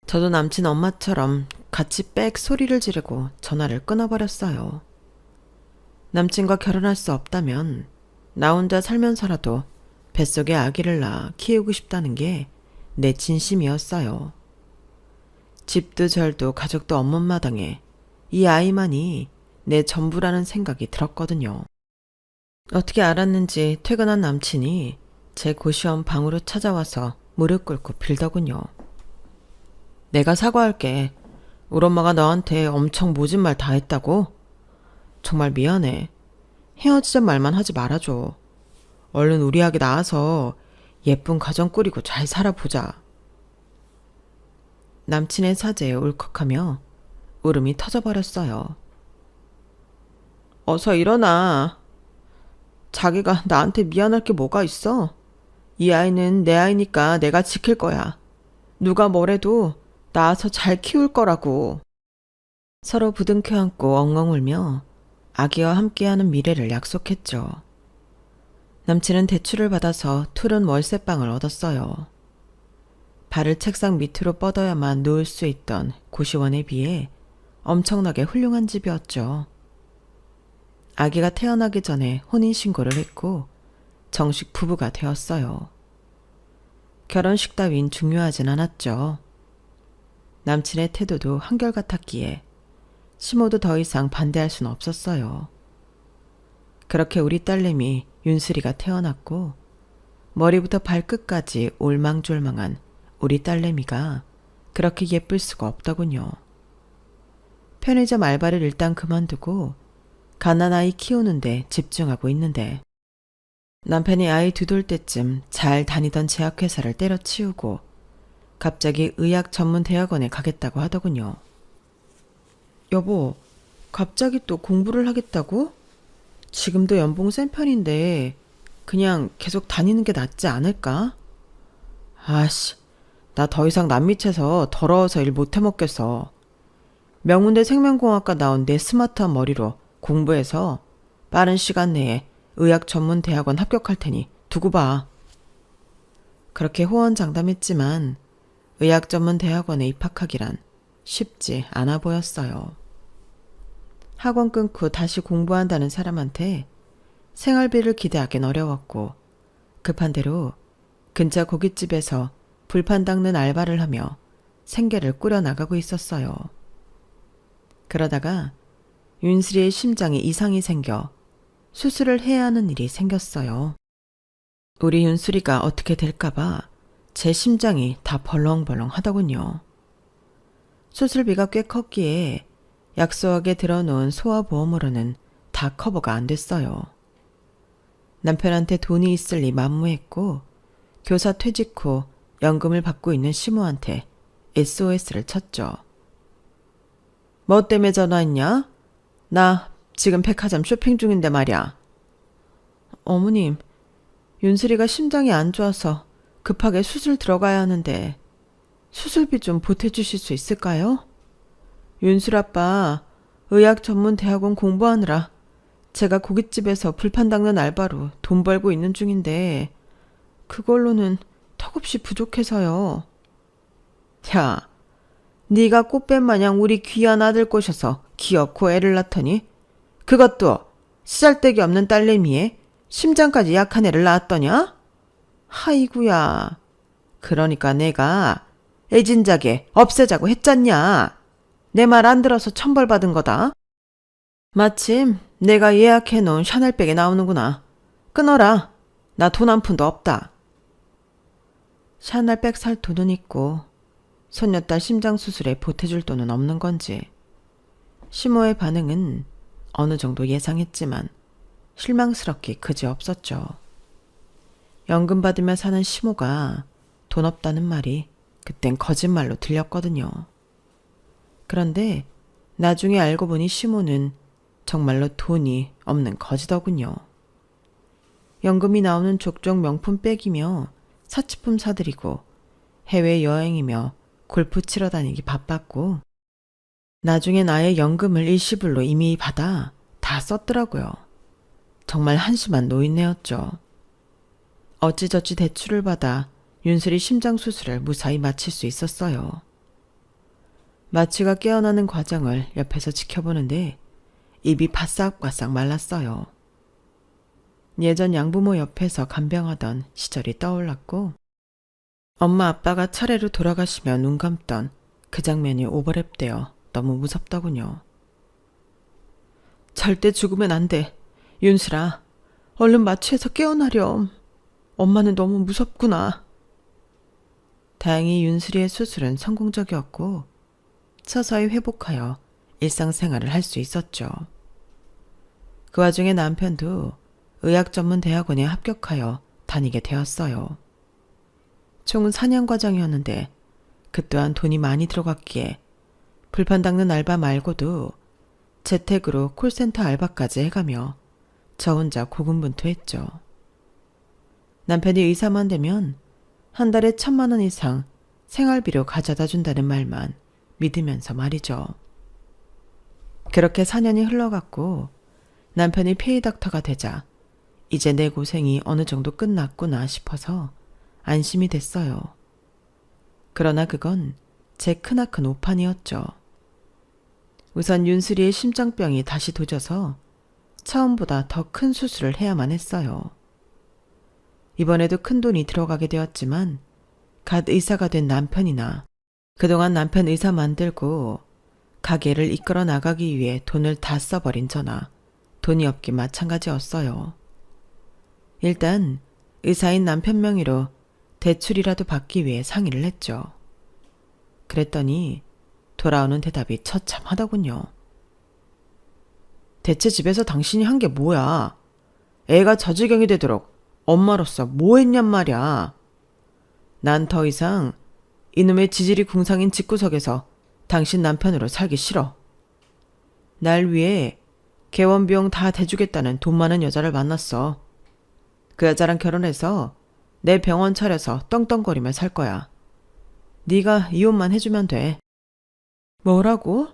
저도 남친 엄마처럼 같이 빽 소리를 지르고 전화를 끊어버렸어요. 남친과 결혼할 수 없다면 나 혼자 살면서라도 뱃속에 아기를 낳아 키우고 싶다는 게 내 진심이었어요. 집도 절도 가족도 없는 마당에 이 아이만이 내 전부라는 생각이 들었거든요. 어떻게 알았는지 퇴근한 남친이 제 고시원 방으로 찾아와서 무릎 꿇고 빌더군요. 내가 사과할게. 우리 엄마가 너한테 엄청 모진 말 다 했다고? 정말 미안해. 헤어지자 말만 하지 말아줘. 얼른 우리 아기 낳아서 예쁜 가정 꾸리고 잘 살아보자. 남친의 사죄에 울컥하며 울음이 터져버렸어요. 어서 일어나. 자기가 나한테 미안할 게 뭐가 있어? 이 아이는 내 아이니까 내가 지킬 거야. 누가 뭐래도 낳아서 잘 키울 거라고. 서로 부둥켜 안고 엉엉 울며 아기와 함께하는 미래를 약속했죠. 남친은 대출을 받아서 투룸 월세방을 얻었어요. 발을 책상 밑으로 뻗어야만 누울 수 있던 고시원에 비해 엄청나게 훌륭한 집이었죠. 아기가 태어나기 전에 혼인신고를 했고 정식 부부가 되었어요. 결혼식 따윈 중요하진 않았죠. 남친의 태도도 한결같았기에 시모도 더 이상 반대할 순 없었어요. 그렇게 우리 딸내미 윤슬이가 태어났고 머리부터 발끝까지 올망졸망한 우리 딸내미가 그렇게 예쁠 수가 없더군요. 편의점 알바를 일단 그만두고 갓난아이 키우는데 집중하고 있는데 남편이 아이 두돌 때쯤 잘 다니던 제약회사를 때려치우고 갑자기 의학 전문 대학원에 가겠다고 하더군요. 여보, 갑자기 또 공부를 하겠다고? 지금도 연봉 센 편인데 그냥 계속 다니는 게 낫지 않을까? 아씨, 나 더 이상 남미채서 더러워서 일 못해 먹겠어. 명문대 생명공학과 나온 내 스마트한 머리로 공부해서 빠른 시간 내에 의학 전문 대학원 합격할 테니 두고 봐. 그렇게 호언장담했지만 의학 전문 대학원에 입학하기란 쉽지 않아 보였어요. 학원 끊고 다시 공부한다는 사람한테 생활비를 기대하긴 어려웠고 급한 대로 근처 고깃집에서 불판 닦는 알바를 하며 생계를 꾸려나가고 있었어요. 그러다가 윤슬이의 심장에 이상이 생겨 수술을 해야 하는 일이 생겼어요. 우리 윤슬이가 어떻게 될까봐 제 심장이 다 벌렁벌렁 하더군요. 수술비가 꽤 컸기에 약소하게 들어놓은 소아보험으로는 다 커버가 안 됐어요. 남편한테 돈이 있을 리 만무했고 교사 퇴직 후 연금을 받고 있는 시모한테 SOS를 쳤죠. 뭐 때문에 전화했냐? 나 지금 백화점 쇼핑 중인데 말이야. 어머님, 윤슬이가 심장이 안 좋아서 급하게 수술 들어가야 하는데 수술비 좀 보태주실 수 있을까요? 윤슬 아빠 의학 전문 대학원 공부하느라 제가 고깃집에서 불판 닦는 알바로 돈 벌고 있는 중인데 그걸로는 턱없이 부족해서요. 야, 네가 꽃뱀 마냥 우리 귀한 아들 꼬셔서 귀엽고 애를 낳더니 그것도 쓰잘데기 없는 딸내미에 심장까지 약한 애를 낳았더냐? 하이구야. 그러니까 내가 애진작에 없애자고 했잖냐. 내 말 안 들어서 천벌받은 거다. 마침 내가 예약해놓은 샤넬백에 나오는구나. 끊어라. 나 돈 한 푼도 없다. 샤넬백 살 돈은 있고 손녀딸 심장 수술에 보태줄 돈은 없는 건지 시모의 반응은 어느 정도 예상했지만 실망스럽기 그지없었죠. 연금 받으며 사는 시모가 돈 없다는 말이 그땐 거짓말로 들렸거든요. 그런데 나중에 알고 보니 시모는 정말로 돈이 없는 거지더군요. 연금이 나오는 족족 명품 백이며 사치품 사들이고 해외여행이며 골프 치러 다니기 바빴고 나중에 나의 연금을 일시불로 이미 받아 다 썼더라고요. 정말 한심한 노인네였죠. 어찌저찌 대출을 받아 윤슬이 심장 수술을 무사히 마칠 수 있었어요. 마취가 깨어나는 과정을 옆에서 지켜보는데 입이 바싹바싹 말랐어요. 예전 양부모 옆에서 간병하던 시절이 떠올랐고 엄마 아빠가 차례로 돌아가시며 눈 감던 그 장면이 오버랩되어 너무 무섭더군요. 절대 죽으면 안 돼. 윤슬아, 얼른 마취해서 깨어나렴. 엄마는 너무 무섭구나. 다행히 윤슬이의 수술은 성공적이었고 서서히 회복하여 일상생활을 할 수 있었죠. 그 와중에 남편도 의학 전문 대학원에 합격하여 다니게 되었어요. 총 4년 과정이었는데 그 또한 돈이 많이 들어갔기에 불판 닦는 알바 말고도 재택으로 콜센터 알바까지 해가며 저 혼자 고군분투했죠. 남편이 의사만 되면 한 달에 1,000만 원 이상 생활비로 가져다 준다는 말만 믿으면서 말이죠. 그렇게 4년이 흘러갔고 남편이 페이닥터가 되자 이제 내 고생이 어느 정도 끝났구나 싶어서 안심이 됐어요. 그러나 그건 제 크나큰 오판이었죠. 우선 윤슬이의 심장병이 다시 도져서 처음보다 더 큰 수술을 해야만 했어요. 이번에도 큰 돈이 들어가게 되었지만 갓 의사가 된 남편이나 그동안 남편 의사 만들고 가게를 이끌어 나가기 위해 돈을 다 써버린 저나 돈이 없기 마찬가지였어요. 일단 의사인 남편 명의로 대출이라도 받기 위해 상의를 했죠. 그랬더니 돌아오는 대답이 처참하더군요. 대체 집에서 당신이 한 게 뭐야? 애가 저 지경이 되도록 엄마로서 뭐 했냔 말이야. 난 더 이상 이놈의 지질이 궁상인 집구석에서 당신 남편으로 살기 싫어. 날 위해 개원 비용 다 대주겠다는 돈 많은 여자를 만났어. 그 여자랑 결혼해서 내 병원 차려서 떵떵거리며 살 거야. 네가 이혼만 해주면 돼. 뭐라고?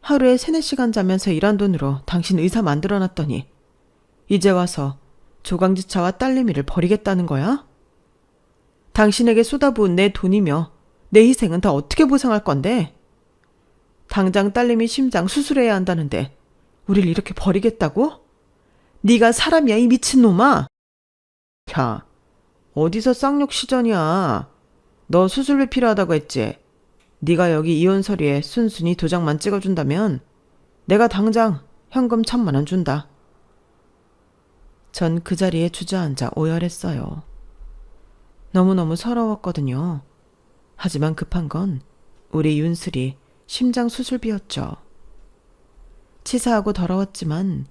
하루에 3-4시간 자면서 일한 돈으로 당신 의사 만들어놨더니 이제 와서 조강지차와 딸내미를 버리겠다는 거야? 당신에게 쏟아부은 내 돈이며 내 희생은 다 어떻게 보상할 건데? 당장 딸내미 심장 수술해야 한다는데 우릴 이렇게 버리겠다고? 네가 사람이야, 이 미친놈아? 야, 어디서 쌍욕 시전이야. 너 수술비 필요하다고 했지? 네가 여기 이혼 서류에 순순히 도장만 찍어준다면 내가 당장 현금 1,000만 원 준다. 전 그 자리에 주저앉아 오열했어요. 너무너무 서러웠거든요. 하지만 급한 건 우리 윤슬이 심장 수술비였죠. 치사하고 더러웠지만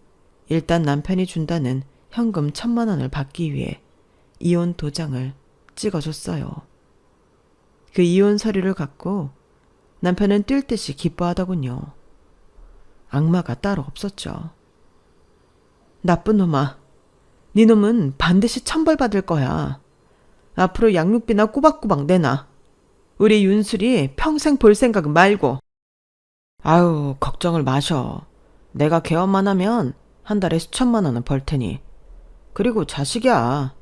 일단 남편이 준다는 현금 1,000만 원을 받기 위해 이혼 도장을 찍어줬어요. 그 이혼 서류를 갖고 남편은 뛸 듯이 기뻐하더군요. 악마가 따로 없었죠. 나쁜 놈아, 네 놈은 반드시 천벌받을 거야. 앞으로 양육비나 꼬박꼬박 내놔. 우리 윤슬이 평생 볼 생각은 말고. 아유, 걱정을 마셔. 내가 개업만 하면 한 달에 수천만 원은 벌 테니. 그리고 자식이야.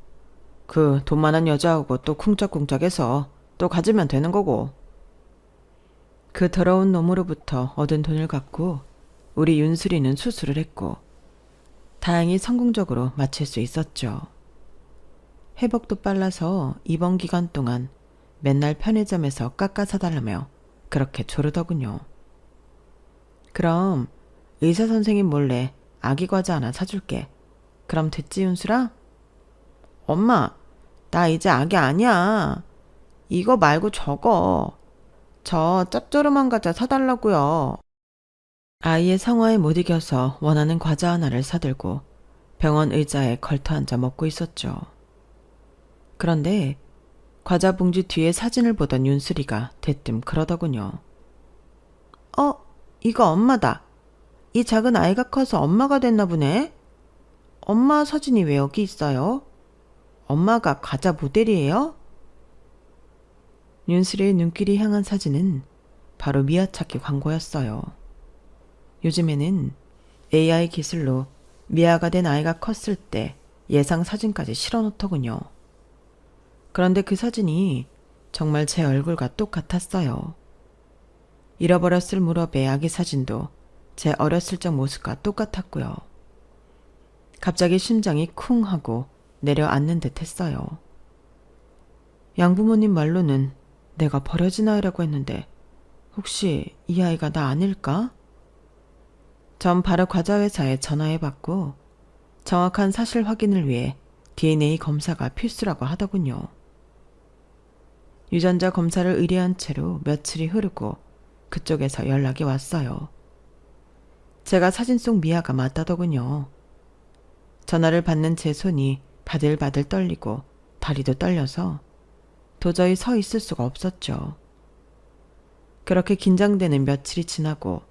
그 돈 많은 여자하고 또 쿵짝쿵짝해서 또 가지면 되는 거고. 그 더러운 놈으로부터 얻은 돈을 갖고 우리 윤슬이는 수술을 했고 다행히 성공적으로 마칠 수 있었죠. 회복도 빨라서 입원 기간 동안 맨날 편의점에서 깎아 사달라며 그렇게 조르더군요. 그럼 의사 선생님 몰래 아기 과자 하나 사줄게. 그럼 됐지, 윤슬아? 엄마, 나 이제 아기 아니야. 이거 말고 저거. 저 짭조름한 과자 사달라고요. 아이의 성화에 못 이겨서 원하는 과자 하나를 사들고 병원 의자에 걸터앉아 먹고 있었죠. 그런데 과자 봉지 뒤에 사진을 보던 윤슬이가 대뜸 그러더군요. 이거 엄마다. 이 작은 아이가 커서 엄마가 됐나 보네. 엄마 사진이 왜 여기 있어요? 엄마가 과자 모델이에요? 윤슬이의 눈길이 향한 사진은 바로 미아찾기 광고였어요. 요즘에는 AI 기술로 미아가 된 아이가 컸을 때 예상 사진까지 실어놓더군요. 그런데 그 사진이 정말 제 얼굴과 똑같았어요. 잃어버렸을 무렵의 아기 사진도 제 어렸을 적 모습과 똑같았고요. 갑자기 심장이 쿵 하고 내려앉는 듯 했어요. 양부모님 말로는 내가 버려진 아이라고 했는데 혹시 이 아이가 나 아닐까? 전 바로 과자회사에 전화해봤고 정확한 사실 확인을 위해 DNA 검사가 필수라고 하더군요. 유전자 검사를 의뢰한 채로 며칠이 흐르고 그쪽에서 연락이 왔어요. 제가 사진 속 미아가 맞다더군요. 전화를 받는 제 손이 바들바들 떨리고 다리도 떨려서 도저히 서 있을 수가 없었죠. 그렇게 긴장되는 며칠이 지나고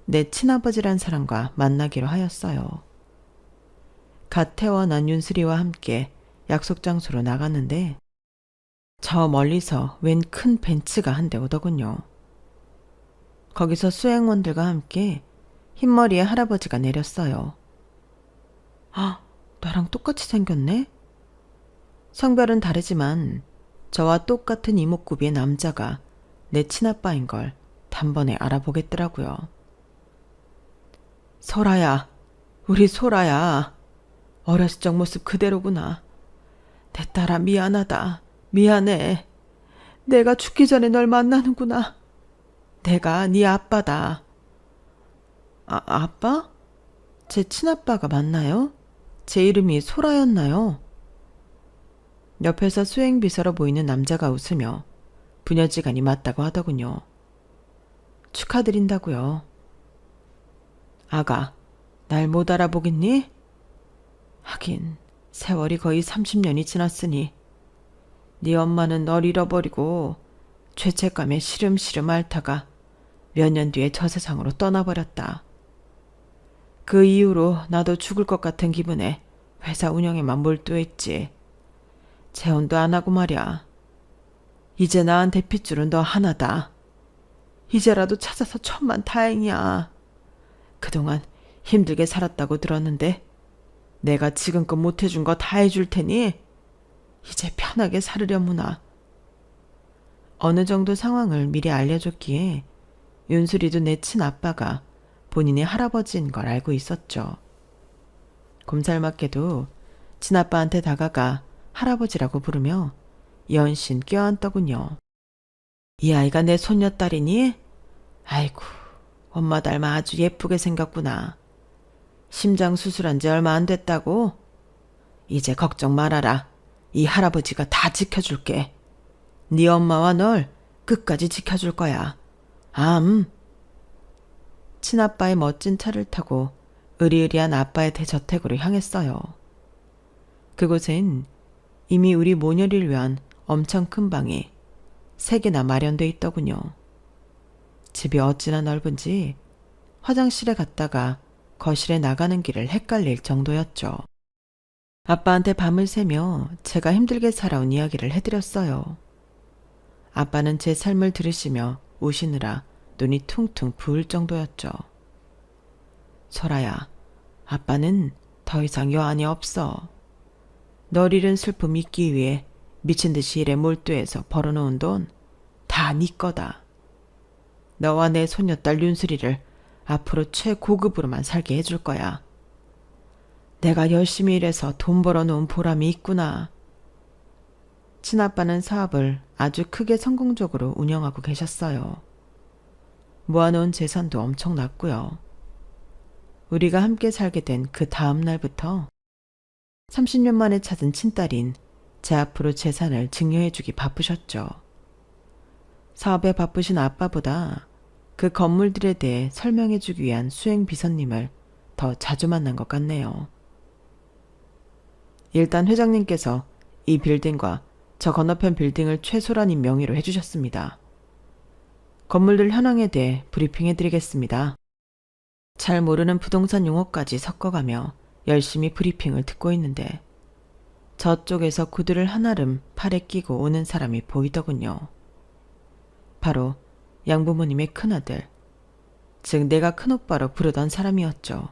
내 친아버지란 사람과 만나기로 하였어요. 갓 태어난 윤슬이와 함께 약속 장소로 나갔는데 저 멀리서 웬 큰 벤츠가 한 대 오더군요. 거기서 수행원들과 함께 흰머리의 할아버지가 내렸어요. 아, 나랑 똑같이 생겼네? 성별은 다르지만 저와 똑같은 이목구비의 남자가 내 친아빠인 걸 단번에 알아보겠더라고요. 소라야, 우리 소라야. 어렸을 적 모습 그대로구나. 내 딸아 미안하다. 미안해. 내가 죽기 전에 널 만나는구나. 내가 네 아빠다. 아빠? 제 친아빠가 맞나요? 제 이름이 소라였나요? 옆에서 수행비서로 보이는 남자가 웃으며 부녀지간이 맞다고 하더군요. 축하드린다고요. 아가, 날 못 알아보겠니? 하긴 세월이 거의 30년이 지났으니 네 엄마는 널 잃어버리고 죄책감에 시름시름 앓다가 몇 년 뒤에 저 세상으로 떠나버렸다. 그 이후로 나도 죽을 것 같은 기분에 회사 운영에만 몰두했지. 재혼도 안 하고 말이야. 이제 나한테 핏줄은 너 하나다. 이제라도 찾아서 천만 다행이야. 그동안 힘들게 살았다고 들었는데 내가 지금껏 못해준 거 다 해줄 테니 이제 편하게 살으려무나. 어느 정도 상황을 미리 알려줬기에 윤수리도 내 친아빠가 본인의 할아버지인 걸 알고 있었죠. 곰살맞게도 친아빠한테 다가가 할아버지라고 부르며 연신 껴안더군요. 이 아이가 내 손녀딸이니? 아이고, 엄마 닮아 아주 예쁘게 생겼구나. 심장 수술한 지 얼마 안 됐다고? 이제 걱정 말아라. 이 할아버지가 다 지켜줄게. 네 엄마와 널 끝까지 지켜줄 거야. 친아빠의 멋진 차를 타고 으리으리한 아빠의 대저택으로 향했어요. 그곳엔 이미 우리 모녀를 위한 엄청 큰 방이 3개나 마련돼 있더군요. 집이 어찌나 넓은지 화장실에 갔다가 거실에 나가는 길을 헷갈릴 정도였죠. 아빠한테 밤을 새며 제가 힘들게 살아온 이야기를 해드렸어요. 아빠는 제 삶을 들으시며 우시느라 눈이 퉁퉁 부을 정도였죠. 설아야, 아빠는 더 이상 여 안에 없어. 널 잃은 슬픔 잊기 위해 미친 듯이 일에 몰두해서 벌어놓은 돈 다 네 거다. 너와 내 손녀딸 윤수리를 앞으로 최고급으로만 살게 해줄 거야. 내가 열심히 일해서 돈 벌어놓은 보람이 있구나. 친아빠는 사업을 아주 크게 성공적으로 운영하고 계셨어요. 모아놓은 재산도 엄청났고요. 우리가 함께 살게 된 그 다음 날부터 30년 만에 찾은 친딸인 제 앞으로 재산을 증여해주기 바쁘셨죠. 사업에 바쁘신 아빠보다 그 건물들에 대해 설명해주기 위한 수행비서님을 더 자주 만난 것 같네요. 일단 회장님께서 이 빌딩과 저 건너편 빌딩을 최소란님 명의로 해주셨습니다. 건물들 현황에 대해 브리핑해드리겠습니다. 잘 모르는 부동산 용어까지 섞어가며 열심히 브리핑을 듣고 있는데 저쪽에서 구두를 한아름 팔에 끼고 오는 사람이 보이더군요. 바로 양부모님의 큰아들, 즉 내가 큰오빠로 부르던 사람이었죠.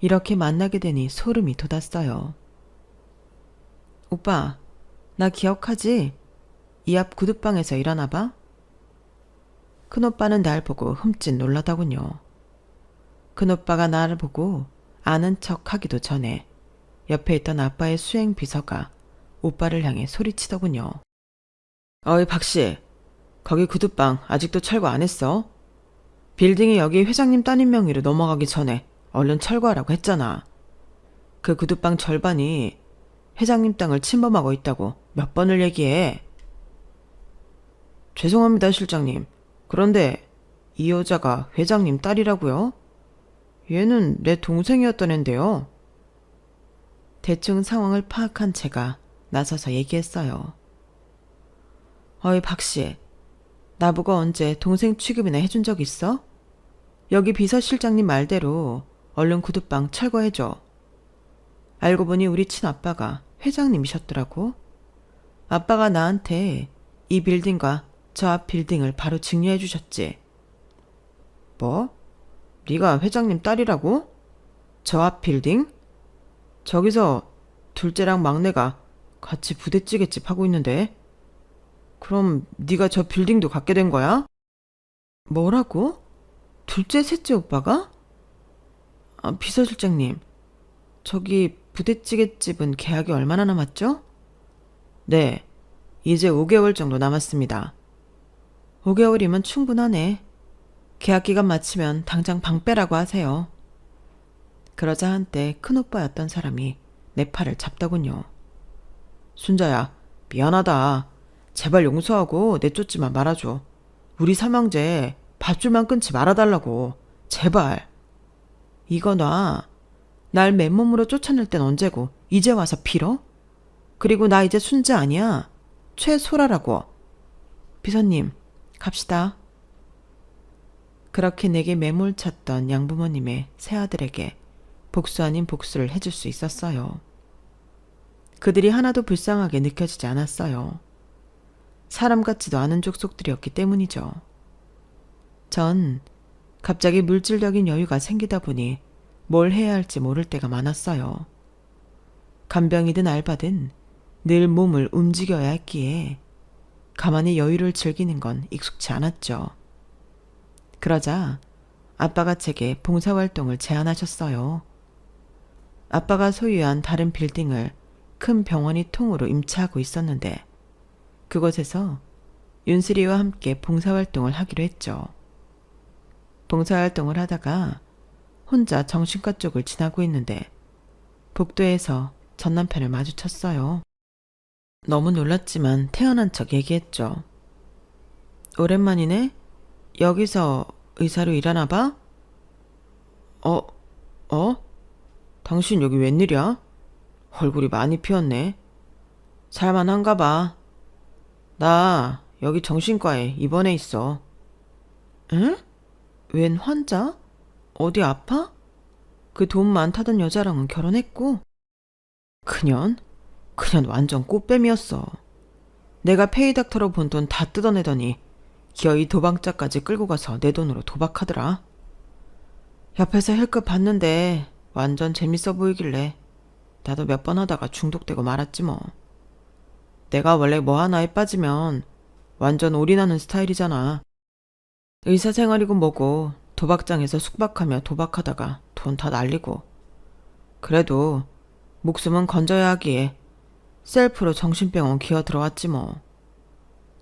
이렇게 만나게 되니 소름이 돋았어요. 오빠, 나 기억하지? 이 앞 구두방에서 일하나 봐? 큰오빠는 날 보고 흠칫 놀라더군요. 큰오빠가 나를 보고 아는 척 하기도 전에 옆에 있던 아빠의 수행 비서가 오빠를 향해 소리치더군요. 어이 박씨, 거기 구두방 아직도 철거 안 했어? 빌딩이 여기 회장님 따님 명의로 넘어가기 전에 얼른 철거하라고 했잖아. 그 구두방 절반이 회장님 땅을 침범하고 있다고 몇 번을 얘기해. 죄송합니다, 실장님. 그런데 이 여자가 회장님 딸이라고요? 얘는 내 동생이었던 앤데요. 대충 상황을 파악한 제가 나서서 얘기했어요. 어이 박씨, 나보고 언제 동생 취급이나 해준 적 있어? 여기 비서실장님 말대로 얼른 구두방 철거해줘. 알고 보니 우리 친아빠가 회장님이셨더라고. 아빠가 나한테 이 빌딩과 저 앞 빌딩을 바로 증여해 주셨지. 뭐? 네가 회장님 딸이라고? 저 앞 빌딩? 저기서 둘째랑 막내가 같이 부대찌개집 하고 있는데. 그럼 네가 저 빌딩도 갖게 된 거야? 뭐라고? 둘째, 셋째 오빠가? 아, 비서실장님, 저기 부대찌개집은 계약이 얼마나 남았죠? 네, 이제 5개월 정도 남았습니다. 5개월이면 충분하네. 계약 기간 마치면 당장 방 빼라고 하세요. 그러자 한때 큰오빠였던 사람이 내 팔을 잡더군요. 순자야, 미안하다. 제발 용서하고 내쫓지만 말아줘. 우리 삼형제 밥줄만 끊지 말아달라고. 제발. 이거 놔. 날 맨몸으로 쫓아낼 땐 언제고 이제 와서 빌어? 그리고 나 이제 순자 아니야. 최소라라고. 비서님, 갑시다. 그렇게 내게 매몰찼던 양부모님의 새아들에게 복수 아닌 복수를 해줄 수 있었어요. 그들이 하나도 불쌍하게 느껴지지 않았어요. 사람 같지도 않은 족속들이었기 때문이죠. 전 갑자기 물질적인 여유가 생기다 보니 뭘 해야 할지 모를 때가 많았어요. 간병이든 알바든 늘 몸을 움직여야 했기에 가만히 여유를 즐기는 건 익숙치 않았죠. 그러자 아빠가 제게 봉사활동을 제안하셨어요. 아빠가 소유한 다른 빌딩을 큰 병원이 통으로 임차하고 있었는데 그곳에서 윤슬이와 함께 봉사활동을 하기로 했죠. 봉사활동을 하다가 혼자 정신과 쪽을 지나고 있는데 복도에서 전 남편을 마주쳤어요. 너무 놀랐지만 태어난 척 얘기했죠. 오랜만이네? 여기서 의사로 일하나 봐? 당신 여기 웬일이야? 얼굴이 많이 피었네. 살만한가 봐. 나 여기 정신과에 입원해 있어. 응? 웬 환자? 어디 아파? 그 돈 많다던 여자랑은 결혼했고? 그년 완전 꽃뱀이었어. 내가 페이닥터로 본 돈 다 뜯어내더니 기어이 도박자까지 끌고 가서 내 돈으로 도박하더라. 옆에서 힐끗 봤는데 완전 재밌어 보이길래 나도 몇 번 하다가 중독되고 말았지 뭐. 내가 원래 뭐 하나에 빠지면 완전 올인하는 스타일이잖아. 의사 생활이고 뭐고 도박장에서 숙박하며 도박하다가 돈 다 날리고. 그래도 목숨은 건져야 하기에 셀프로 정신병원 기어 들어왔지 뭐.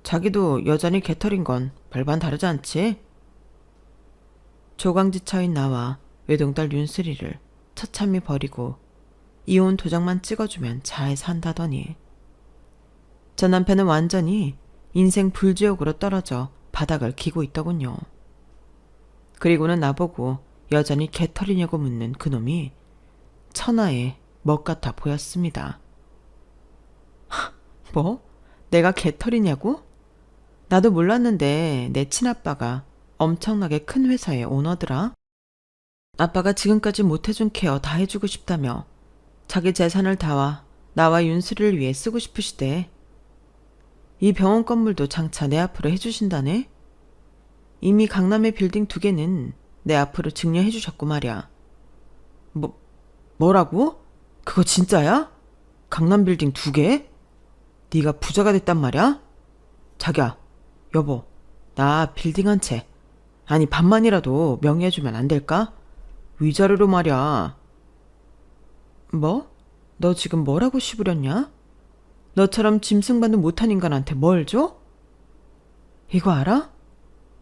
자기도 여전히 개털인 건 별반 다르지 않지? 조강지처인 나와 외동딸 윤슬이를 처참히 버리고 이혼 도장만 찍어주면 잘 산다더니 전 남편은 완전히 인생 불지옥으로 떨어져 바닥을 기고 있더군요. 그리고는 나보고 여전히 개털이냐고 묻는 그놈이 천하의 먹 같아 보였습니다. 뭐? 내가 개털이냐고? 나도 몰랐는데 내 친아빠가 엄청나게 큰 회사의 오너더라. 아빠가 지금까지 못해준 케어 다 해주고 싶다며 자기 재산을 다와 나와 윤슬이를 위해 쓰고 싶으시대. 이 병원 건물도 장차 내 앞으로 해주신다네. 이미 강남의 빌딩 2개는 내 앞으로 증여해 주셨고 말이야. 뭐라고? 그거 진짜야? 강남 빌딩 2개? 네가 부자가 됐단 말이야? 자기야, 여보, 나 빌딩 한 채, 아니 반만이라도 명의해주면 안 될까? 위자료로 말이야. 뭐? 너 지금 뭐라고 시부렸냐? 너처럼 짐승만도 못한 인간한테 뭘 줘? 이거 알아?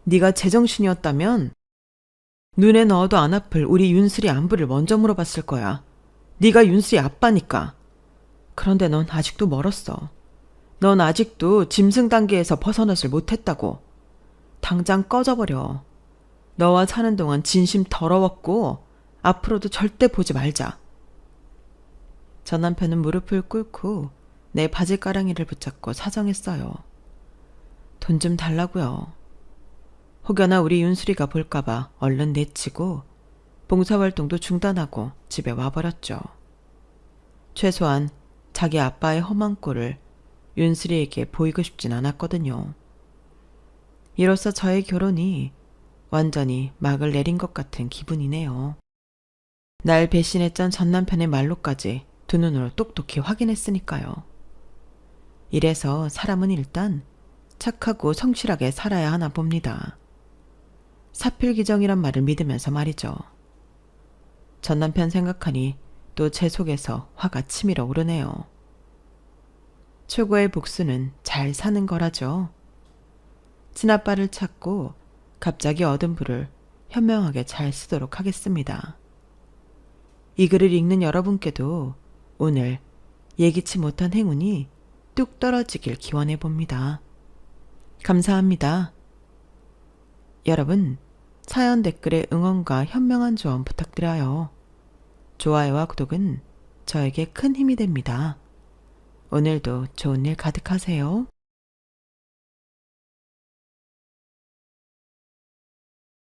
네가 제정신이었다면 눈에 넣어도 안 아플 우리 윤슬이 안부를 먼저 물어봤을 거야. 네가 윤슬이 아빠니까. 그런데 넌 아직도 멀었어. 넌 아직도 짐승 단계에서 벗어나질 못했다고. 당장 꺼져버려. 너와 사는 동안 진심 더러웠고 앞으로도 절대 보지 말자. 전 남편은 무릎을 꿇고 내 바지가랑이를 붙잡고 사정했어요. 돈 좀 달라고요. 혹여나 우리 윤수리가 볼까봐 얼른 내치고 봉사활동도 중단하고 집에 와버렸죠. 최소한 자기 아빠의 험한 꼴을 윤수리에게 보이고 싶진 않았거든요. 이로써 저의 결혼이 완전히 막을 내린 것 같은 기분이네요. 날 배신했던 전 남편의 말로까지 두 눈으로 똑똑히 확인했으니까요. 이래서 사람은 일단 착하고 성실하게 살아야 하나 봅니다. 사필기정이란 말을 믿으면서 말이죠. 전 남편 생각하니 또 제 속에서 화가 치밀어 오르네요. 최고의 복수는 잘 사는 거라죠. 친아빠를 찾고 갑자기 얻은 부를 현명하게 잘 쓰도록 하겠습니다. 이 글을 읽는 여러분께도 오늘 예기치 못한 행운이 뚝 떨어지길 기원해 봅니다. 감사합니다. 여러분, 사연 댓글에 응원과 현명한 조언 부탁드려요. 좋아요와 구독은 저에게 큰 힘이 됩니다. 오늘도 좋은 일 가득하세요.